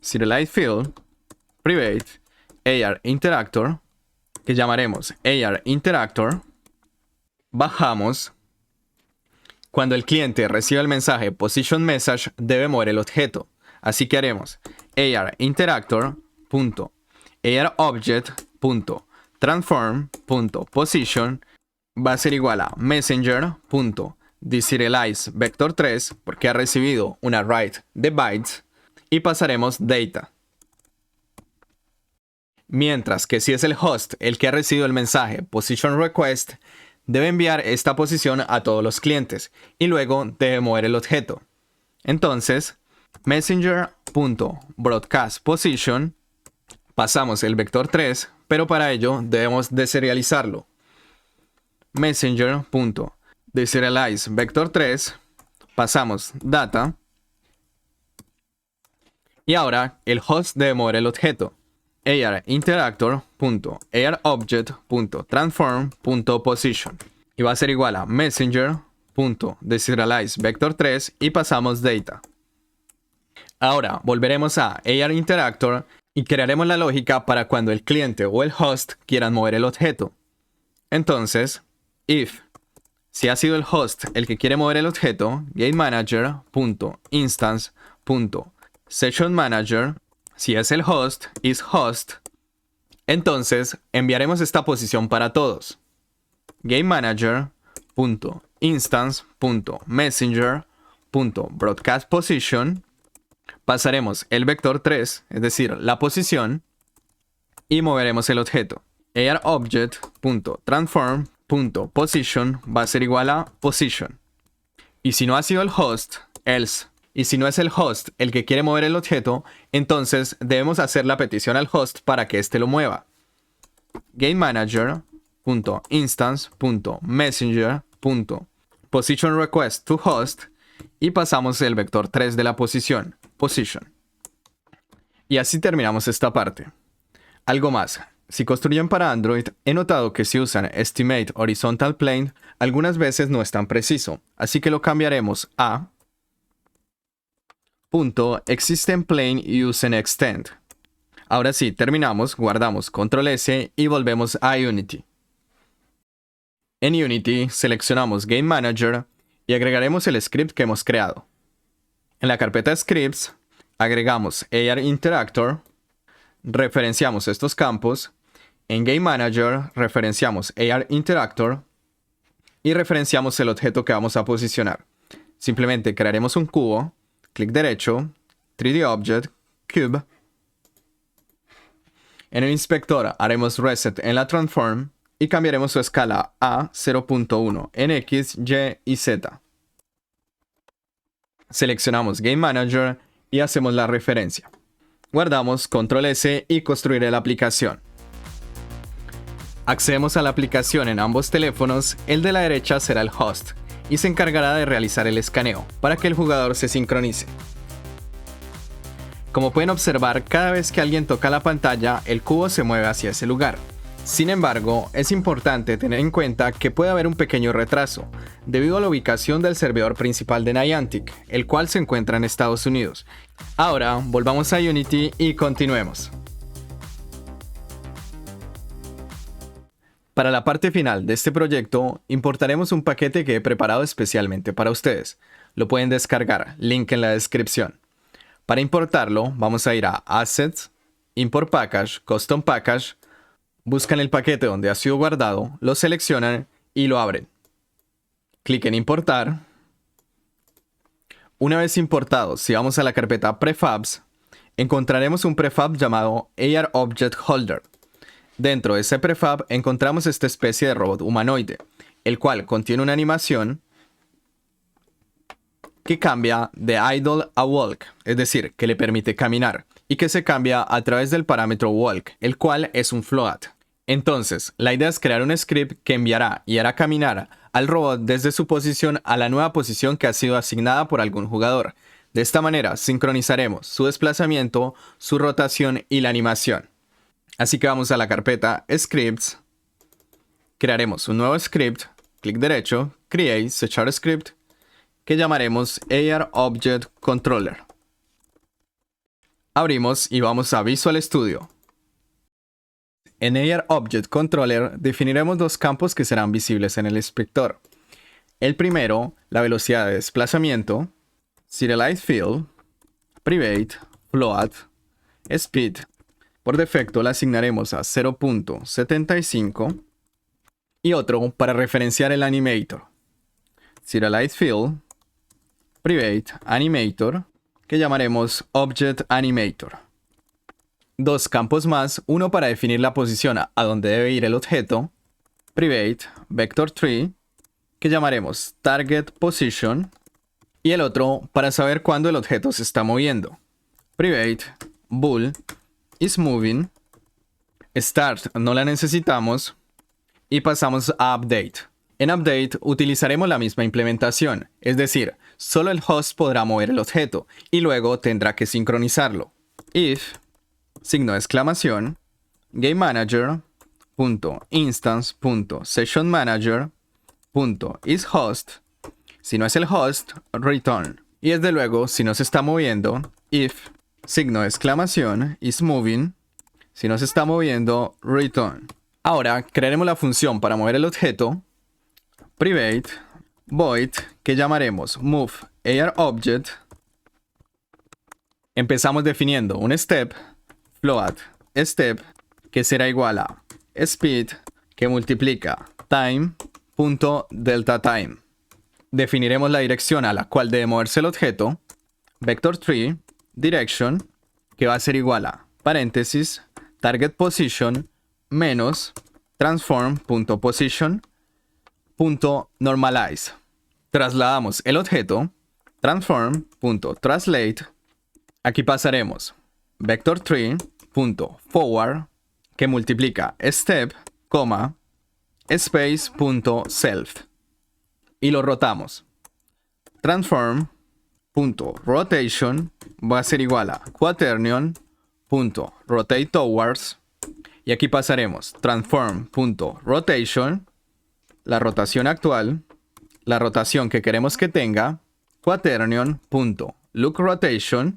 Serialized Field, Private, AR Interactor, que llamaremos AR Interactor. Bajamos. Cuando el cliente reciba el mensaje Position Message, debe mover el objeto. Así que haremos AR Interactor.ARObject.transform.position va a ser igual a Messenger.deserializeVector3 porque ha recibido una write de bytes y pasaremos data. Mientras que si es el host el que ha recibido el mensaje Position Request, debe enviar esta posición a todos los clientes y luego debe mover el objeto. Entonces, Messenger.broadcastPosition, pasamos el vector 3, pero para ello debemos deserializarlo. Messenger.deserializeVector3, pasamos data, y ahora el host debe mover el objeto. AR Interactor.ARObject.transform.position y va a ser igual a Messenger.deserializeVector3 y pasamos data. Ahora volveremos a AR Interactor y crearemos la lógica para cuando el cliente o el host quieran mover el objeto. Entonces, if si ha sido el host el que quiere mover el objeto, GateManager.instance.sessionManager, si es el host, is host, entonces enviaremos esta posición para todos. GateManager.instance.messenger.broadcastPosition, pasaremos el vector 3, es decir, la posición, y moveremos el objeto. ARObject.transform.position va a ser igual a position. Y si no ha sido el host, else. Y si no es el host el que quiere mover el objeto, entonces debemos hacer la petición al host para que éste lo mueva. GateManager.instance.messenger.positionRequestToHost y pasamos el vector 3 de la posición, position. Y así terminamos esta parte. Algo más. Si construyen para Android, he notado que si usan Estimate Horizontal Plane, algunas veces no es tan preciso, así que lo cambiaremos a .ExistentPlane useExtend. Ahora sí, terminamos, guardamos Control S y volvemos a Unity. En Unity seleccionamos Game Manager y agregaremos el script que hemos creado. En la carpeta Scripts agregamos AR Interactor, referenciamos estos campos. En Game Manager referenciamos AR Interactor y referenciamos el objeto que vamos a posicionar. Simplemente crearemos un cubo, clic derecho, 3D Object, Cube. En el inspector haremos Reset en la Transform y cambiaremos su escala a 0.1 en X, Y y Z. Seleccionamos Game Manager y hacemos la referencia. Guardamos Control S y construiré la aplicación. Accedemos a la aplicación en ambos teléfonos, el de la derecha será el host y se encargará de realizar el escaneo para que el jugador se sincronice. Como pueden observar, cada vez que alguien toca la pantalla, el cubo se mueve hacia ese lugar. Sin embargo, es importante tener en cuenta que puede haber un pequeño retraso, debido a la ubicación del servidor principal de Niantic, el cual se encuentra en Estados Unidos. Ahora, volvamos a Unity y continuemos. Para la parte final de este proyecto, importaremos un paquete que he preparado especialmente para ustedes. Lo pueden descargar, link en la descripción. Para importarlo, vamos a ir a Assets, Import Package, Custom Package, buscan el paquete donde ha sido guardado, lo seleccionan y lo abren. Clic en Importar. Una vez importado, si vamos a la carpeta Prefabs, encontraremos un prefab llamado AR Object Holder. Dentro de ese prefab encontramos esta especie de robot humanoide, el cual contiene una animación que cambia de idle a walk, es decir, que le permite caminar, y que se cambia a través del parámetro walk, el cual es un float. Entonces, la idea es crear un script que enviará y hará caminar al robot desde su posición a la nueva posición que ha sido asignada por algún jugador. De esta manera, sincronizaremos su desplazamiento, su rotación y la animación. Así que vamos a la carpeta Scripts, crearemos un nuevo script, clic derecho, Create C# Script, que llamaremos AR Object Controller. Abrimos y vamos a Visual Studio. En AR Object Controller definiremos dos campos que serán visibles en el inspector. El primero, la velocidad de desplazamiento, Serialized Field, Private, Float, Speed. Por defecto la asignaremos a 0.75 y otro para referenciar el animator, Serialized Field, Private Animator, que llamaremos Object Animator. Dos campos más, uno para definir la posición a donde debe ir el objeto, Private Vector Tree, que llamaremos Target Position, y el otro para saber cuándo el objeto se está moviendo, Private Bool is Moving. Start no la necesitamos y pasamos a Update. En Update utilizaremos la misma implementación, es decir, solo el host podrá mover el objeto y luego tendrá que sincronizarlo. If signo de exclamación, GameManager.instance.SessionManager.isHost. Si no es el host, return. Y desde luego, si no se está moviendo, if signo de exclamación, isMoving. Si no se está moviendo, return. Ahora crearemos la función para mover el objeto, private void, que llamaremos moveARObject. Empezamos definiendo un step, float step, que será igual a speed, que multiplica time.deltaTime. Definiremos la dirección a la cual debe moverse el objeto, vector tree, direction, que va a ser igual a paréntesis, target position, menos transform.position.normalize. Trasladamos el objeto, transform.translate. Aquí pasaremos vector tree.forward, que multiplica step, space.self. Y lo rotamos. Transform.rotation va a ser igual a quaternion.rotateTowards. Y aquí pasaremos transform.rotation, la rotación actual, la rotación que queremos que tenga, quaternion.lookRotation,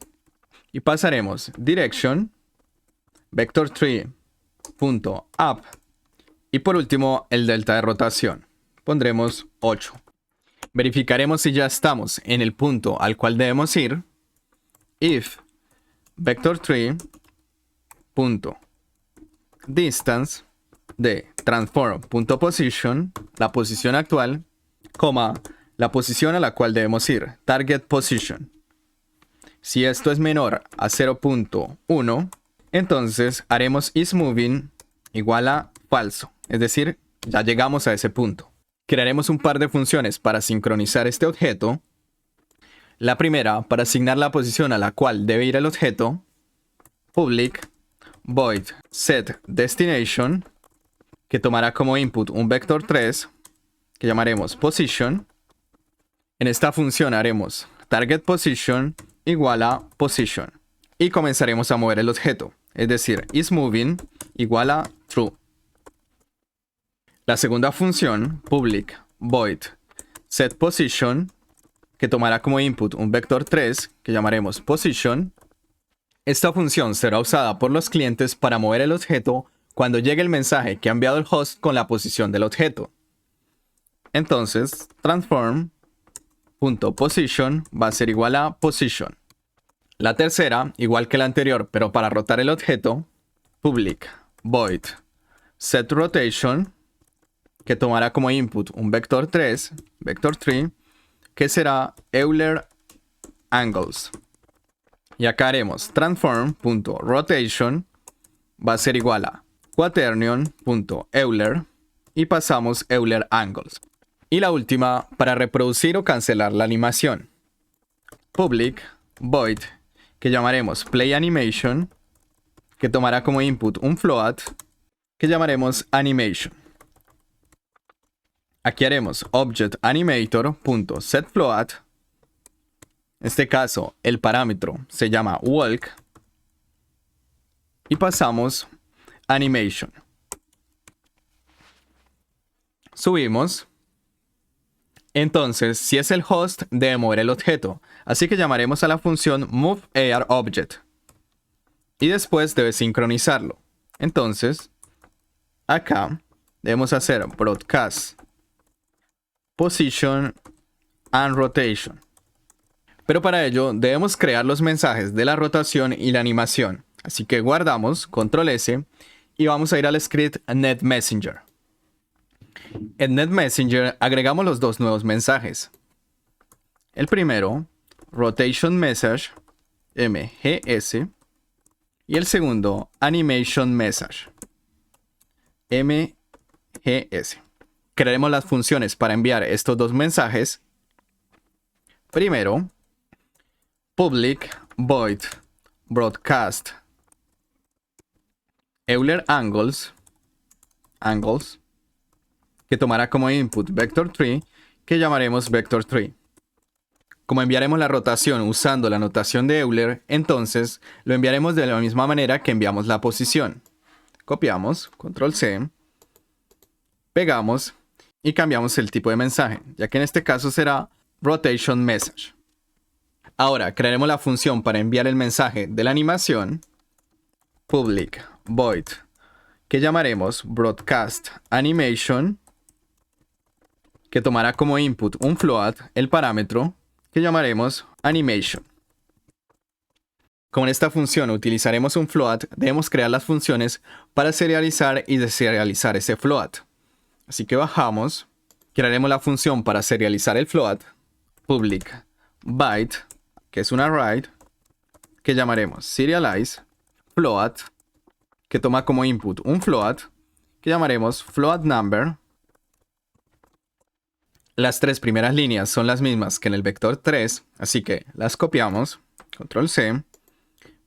y pasaremos direction, vector tree.up, y por último el delta de rotación. Pondremos 8. Verificaremos si ya estamos en el punto al cual debemos ir. If vector tree.distance de transform.position, la posición actual, la posición a la cual debemos ir, target position. Si esto es menor a 0.1, entonces haremos isMoving igual a falso, es decir, ya llegamos a ese punto. Crearemos un par de funciones para sincronizar este objeto. La primera, para asignar la posición a la cual debe ir el objeto, public void setDestination, que tomará como input un vector 3, que llamaremos position. En esta función haremos target position igual a position. Y comenzaremos a mover el objeto, es decir, isMoving igual a true. La segunda función, public void setPosition, que tomará como input un vector 3, que llamaremos position. Esta función será usada por los clientes para mover el objeto cuando llegue el mensaje que ha enviado el host con la posición del objeto. Entonces, transform.position va a ser igual a position. La tercera, igual que la anterior, pero para rotar el objeto, public void setRotation, que tomará como input un vector 3, vector 3, que será Euler Angles. Y acá haremos transform.rotation va a ser igual a quaternion.euler y pasamos Euler Angles. Y la última, para reproducir o cancelar la animación, public void, que llamaremos play animation, que tomará como input un float, que llamaremos animation. Aquí haremos objectAnimator.setFloat. En este caso, el parámetro se llama walk. Y pasamos animation. Subimos. Entonces, si es el host, debe mover el objeto. Así que llamaremos a la función moveARObject. Y después debe sincronizarlo. Entonces, acá debemos hacer broadcast position and rotation. Pero para ello debemos crear los mensajes de la rotación y la animación. Así que guardamos, control S, y vamos a ir al script netMessenger. En netMessenger agregamos los dos nuevos mensajes. El primero, rotation message, MGS, y el segundo, animation message, MGS. Crearemos las funciones para enviar estos dos mensajes. Primero, public void broadcast Euler angles, que tomará como input vector3, que llamaremos vector3. Como enviaremos la rotación usando la notación de Euler, entonces lo enviaremos de la misma manera que enviamos la posición. Copiamos, control C, pegamos y cambiamos el tipo de mensaje, ya que en este caso será rotation message. Ahora crearemos la función para enviar el mensaje de la animación, public void, que llamaremos broadcast animation, que tomará como input un float, el parámetro, que llamaremos animation. Como en esta función utilizaremos un float, debemos crear las funciones para serializar y deserializar ese float. Así que bajamos, crearemos la función para serializar el float, public byte, que es una write, que llamaremos serialize, float, que toma como input un float, que llamaremos float number. Las tres primeras líneas son las mismas que en el vector 3, así que las copiamos, control C,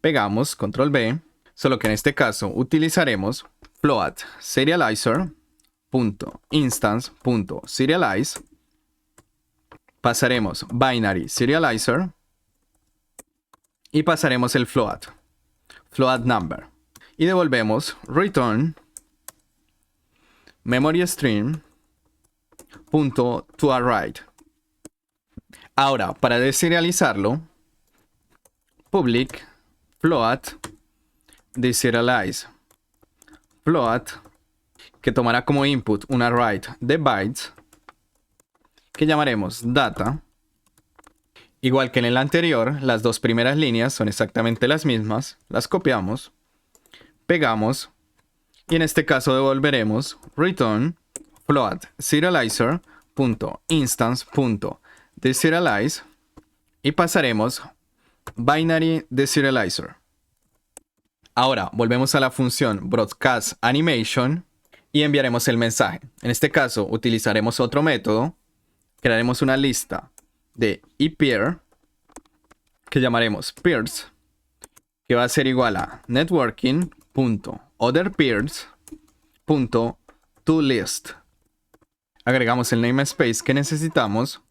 pegamos, control V, solo que en este caso utilizaremos float serializer.instance.serialize, pasaremos binary serializer y pasaremos el float number, y devolvemos return memory stream .toWrite. Ahora, para deserializarlo, public float deserialize float, que tomará como input una write de bytes, que llamaremos data. Igual que en el anterior, las dos primeras líneas son exactamente las mismas, las copiamos, pegamos, y en este caso devolveremos return float serializer.instance.deserialize y pasaremos binary deserializer. Ahora volvemos a la función broadcast animation y enviaremos el mensaje. En este caso utilizaremos otro método, crearemos una lista de ePair que llamaremos pairs, que va a ser igual a networking.otherPairs.toList. Agregamos el namespace que necesitamos.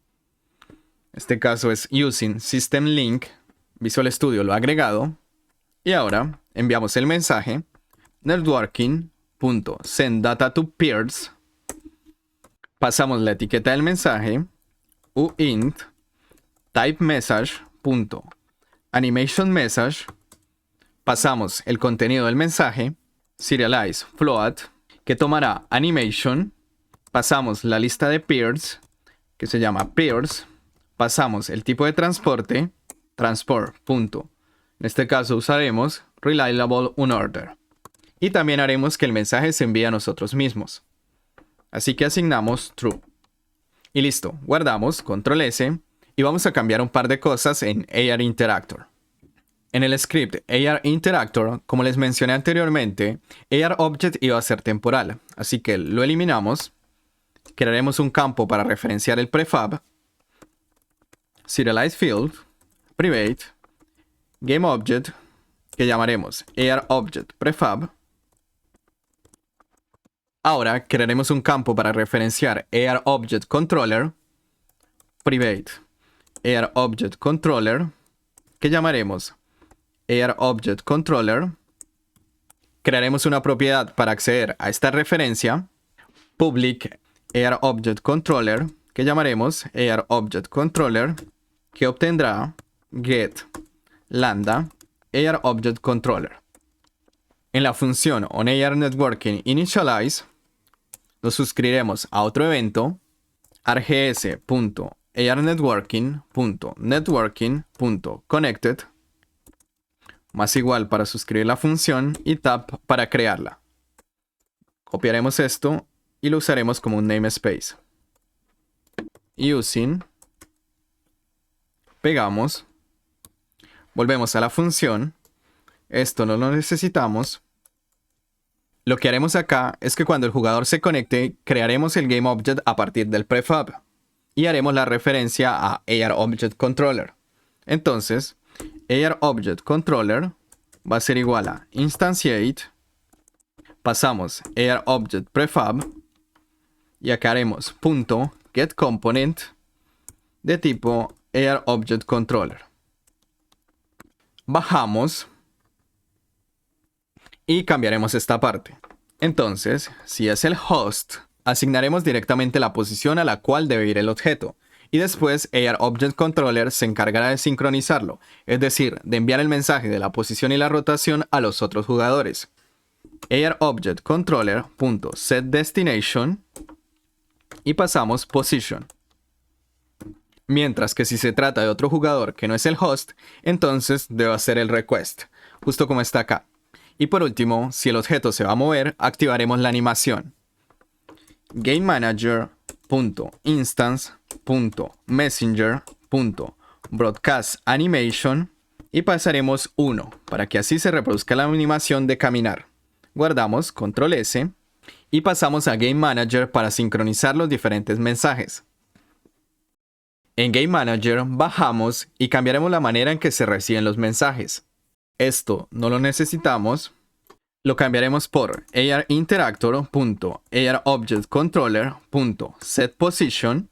Este caso es using system link. Visual Studio lo ha agregado. Y ahora enviamos el mensaje networking.sendDataToPairs. Pasamos la etiqueta del mensaje uint typeMessage.animationMessage. Pasamos el contenido del mensaje serialize float, que tomará animation. Pasamos la lista de pairs, que se llama pairs. Pasamos el tipo de transporte, transport. En este caso usaremos reliable unorder. Y también haremos que el mensaje se envíe a nosotros mismos. Así que asignamos true. Y listo, guardamos, control S, y vamos a cambiar un par de cosas en AR Interactor. En el script AR Interactor, como les mencioné anteriormente, ARObject iba a ser temporal, así que lo eliminamos. Crearemos un campo para referenciar el prefab, serialize field, private, GameObject, que llamaremos ARObject prefab. Ahora crearemos un campo para referenciar ARObject controller, private, ARObject controller, que llamaremos ARObject controller, Crearemos una propiedad para acceder a esta referencia, public ARObjectController, que llamaremos ARObjectController, que obtendrá get lambda ARObjectController. En la función onARNetworkingInitialize, nos suscribiremos a otro evento, args.arnetworking.networking.connected, más igual para suscribir la función y tab para crearla. Copiaremos esto y lo usaremos como un namespace. Using, pegamos, volvemos a la función, esto no lo necesitamos. Lo que haremos acá es que cuando el jugador se conecte, crearemos el GameObject a partir del prefab y haremos la referencia a ARObjectController. Entonces, ARObjectController va a ser igual a instantiate, pasamos ARObjectPrefab y acá haremos .getComponent de tipo ARObjectController. Bajamos y cambiaremos esta parte. Entonces, si es el host, asignaremos directamente la posición a la cual debe ir el objeto. Y después ARObjectController se encargará de sincronizarlo, es decir, de enviar el mensaje de la posición y la rotación a los otros jugadores. ARObjectController.setDestination y pasamos position. Mientras que si se trata de otro jugador que no es el host, entonces debe hacer el request, justo como está acá. Y por último, si el objeto se va a mover, activaremos la animación. GameManager.instance.messenger.broadcastAnimation y pasaremos 1 para que así se reproduzca la animación de caminar. Guardamos, control S y pasamos a Game Manager para sincronizar los diferentes mensajes. En Game Manager bajamos y cambiaremos la manera en que se reciben los mensajes. Esto no lo necesitamos. Lo cambiaremos por ARInteractor.ARObjectController.setPosition.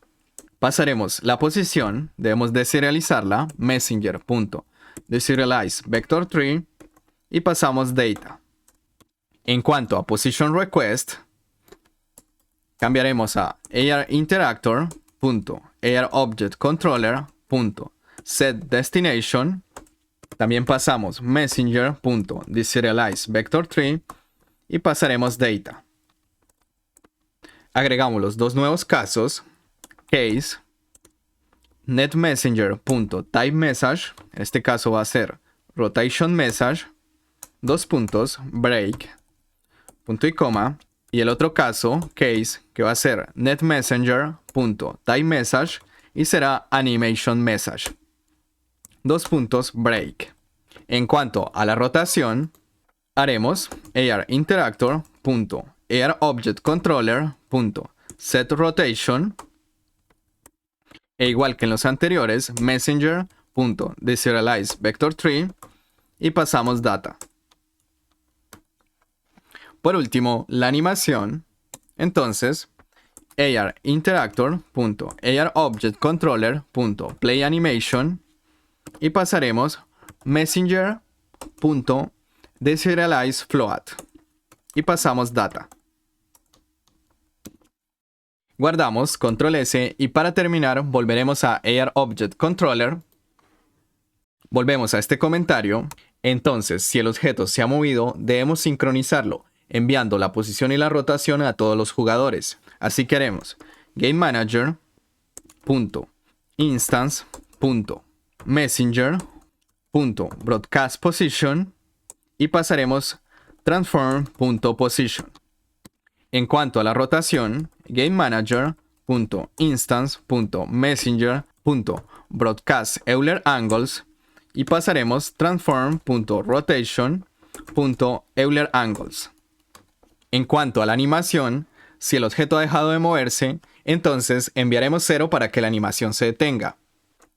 Pasaremos la posición, debemos deserializarla, messenger.deserializeVector3 y pasamos data. En cuanto a position request, cambiaremos a ARInteractor.ARObjectController.setDestination. También pasamos messenger.deserializeVector3 y pasaremos data. Agregamos los dos nuevos casos, case netMessenger.typeMessage, en este caso va a ser rotationMessage, break, punto y coma, y el otro caso, case, que va a ser netMessenger.typeMessage y será animationMessage. Break. En cuanto a la rotación, haremos ARInteractor.ARObjectController.setRotation e igual que en los anteriores, messenger.deserializeVector3 y pasamos data. Por último, la animación. Entonces, ARInteractor.ARObjectController.playAnimation y pasaremos messenger.deserializeFloat y pasamos data. Guardamos, control S y para terminar volveremos a ARObjectController. Volvemos a este comentario. Entonces, si el objeto se ha movido, debemos sincronizarlo, enviando la posición y la rotación a todos los jugadores. Así que haremos GameManager.instance.messenger.broadcastPosition y pasaremos transform.position. En cuanto a la rotación, GameManager.instance.messenger.broadcastEulerAngles y pasaremos transform.rotation.EulerAngles. En cuanto a la animación, si el objeto ha dejado de moverse, entonces enviaremos 0 para que la animación se detenga.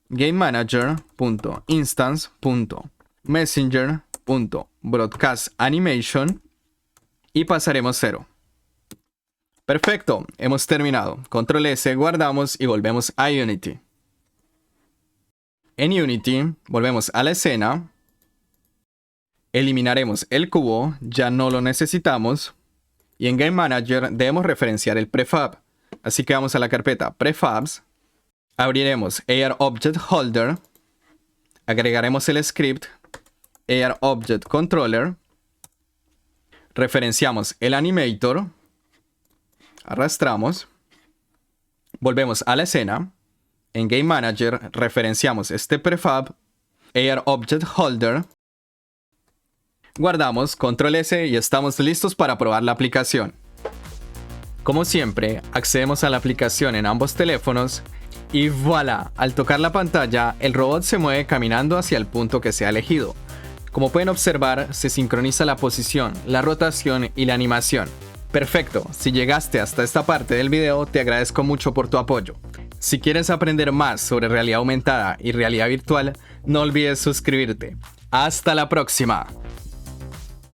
GameManager.instance.messenger.broadcastAnimation y pasaremos 0. Perfecto, hemos terminado. Control S, guardamos y volvemos a Unity. En Unity, volvemos a la escena. Eliminaremos el cubo, ya no lo necesitamos. Y en Game Manager debemos referenciar el prefab. Así que vamos a la carpeta Prefabs. Abriremos AR Object Holder. Agregaremos el script AR Object Controller. Referenciamos el animator. Arrastramos. Volvemos a la escena. En Game Manager referenciamos este prefab AR Object Holder. Guardamos, Control S y estamos listos para probar la aplicación. Como siempre, accedemos a la aplicación en ambos teléfonos y voilà, al tocar la pantalla, el robot se mueve caminando hacia el punto que se ha elegido. Como pueden observar, se sincroniza la posición, la rotación y la animación. Perfecto, si llegaste hasta esta parte del video, te agradezco mucho por tu apoyo. Si quieres aprender más sobre realidad aumentada y realidad virtual, no olvides suscribirte. ¡Hasta la próxima!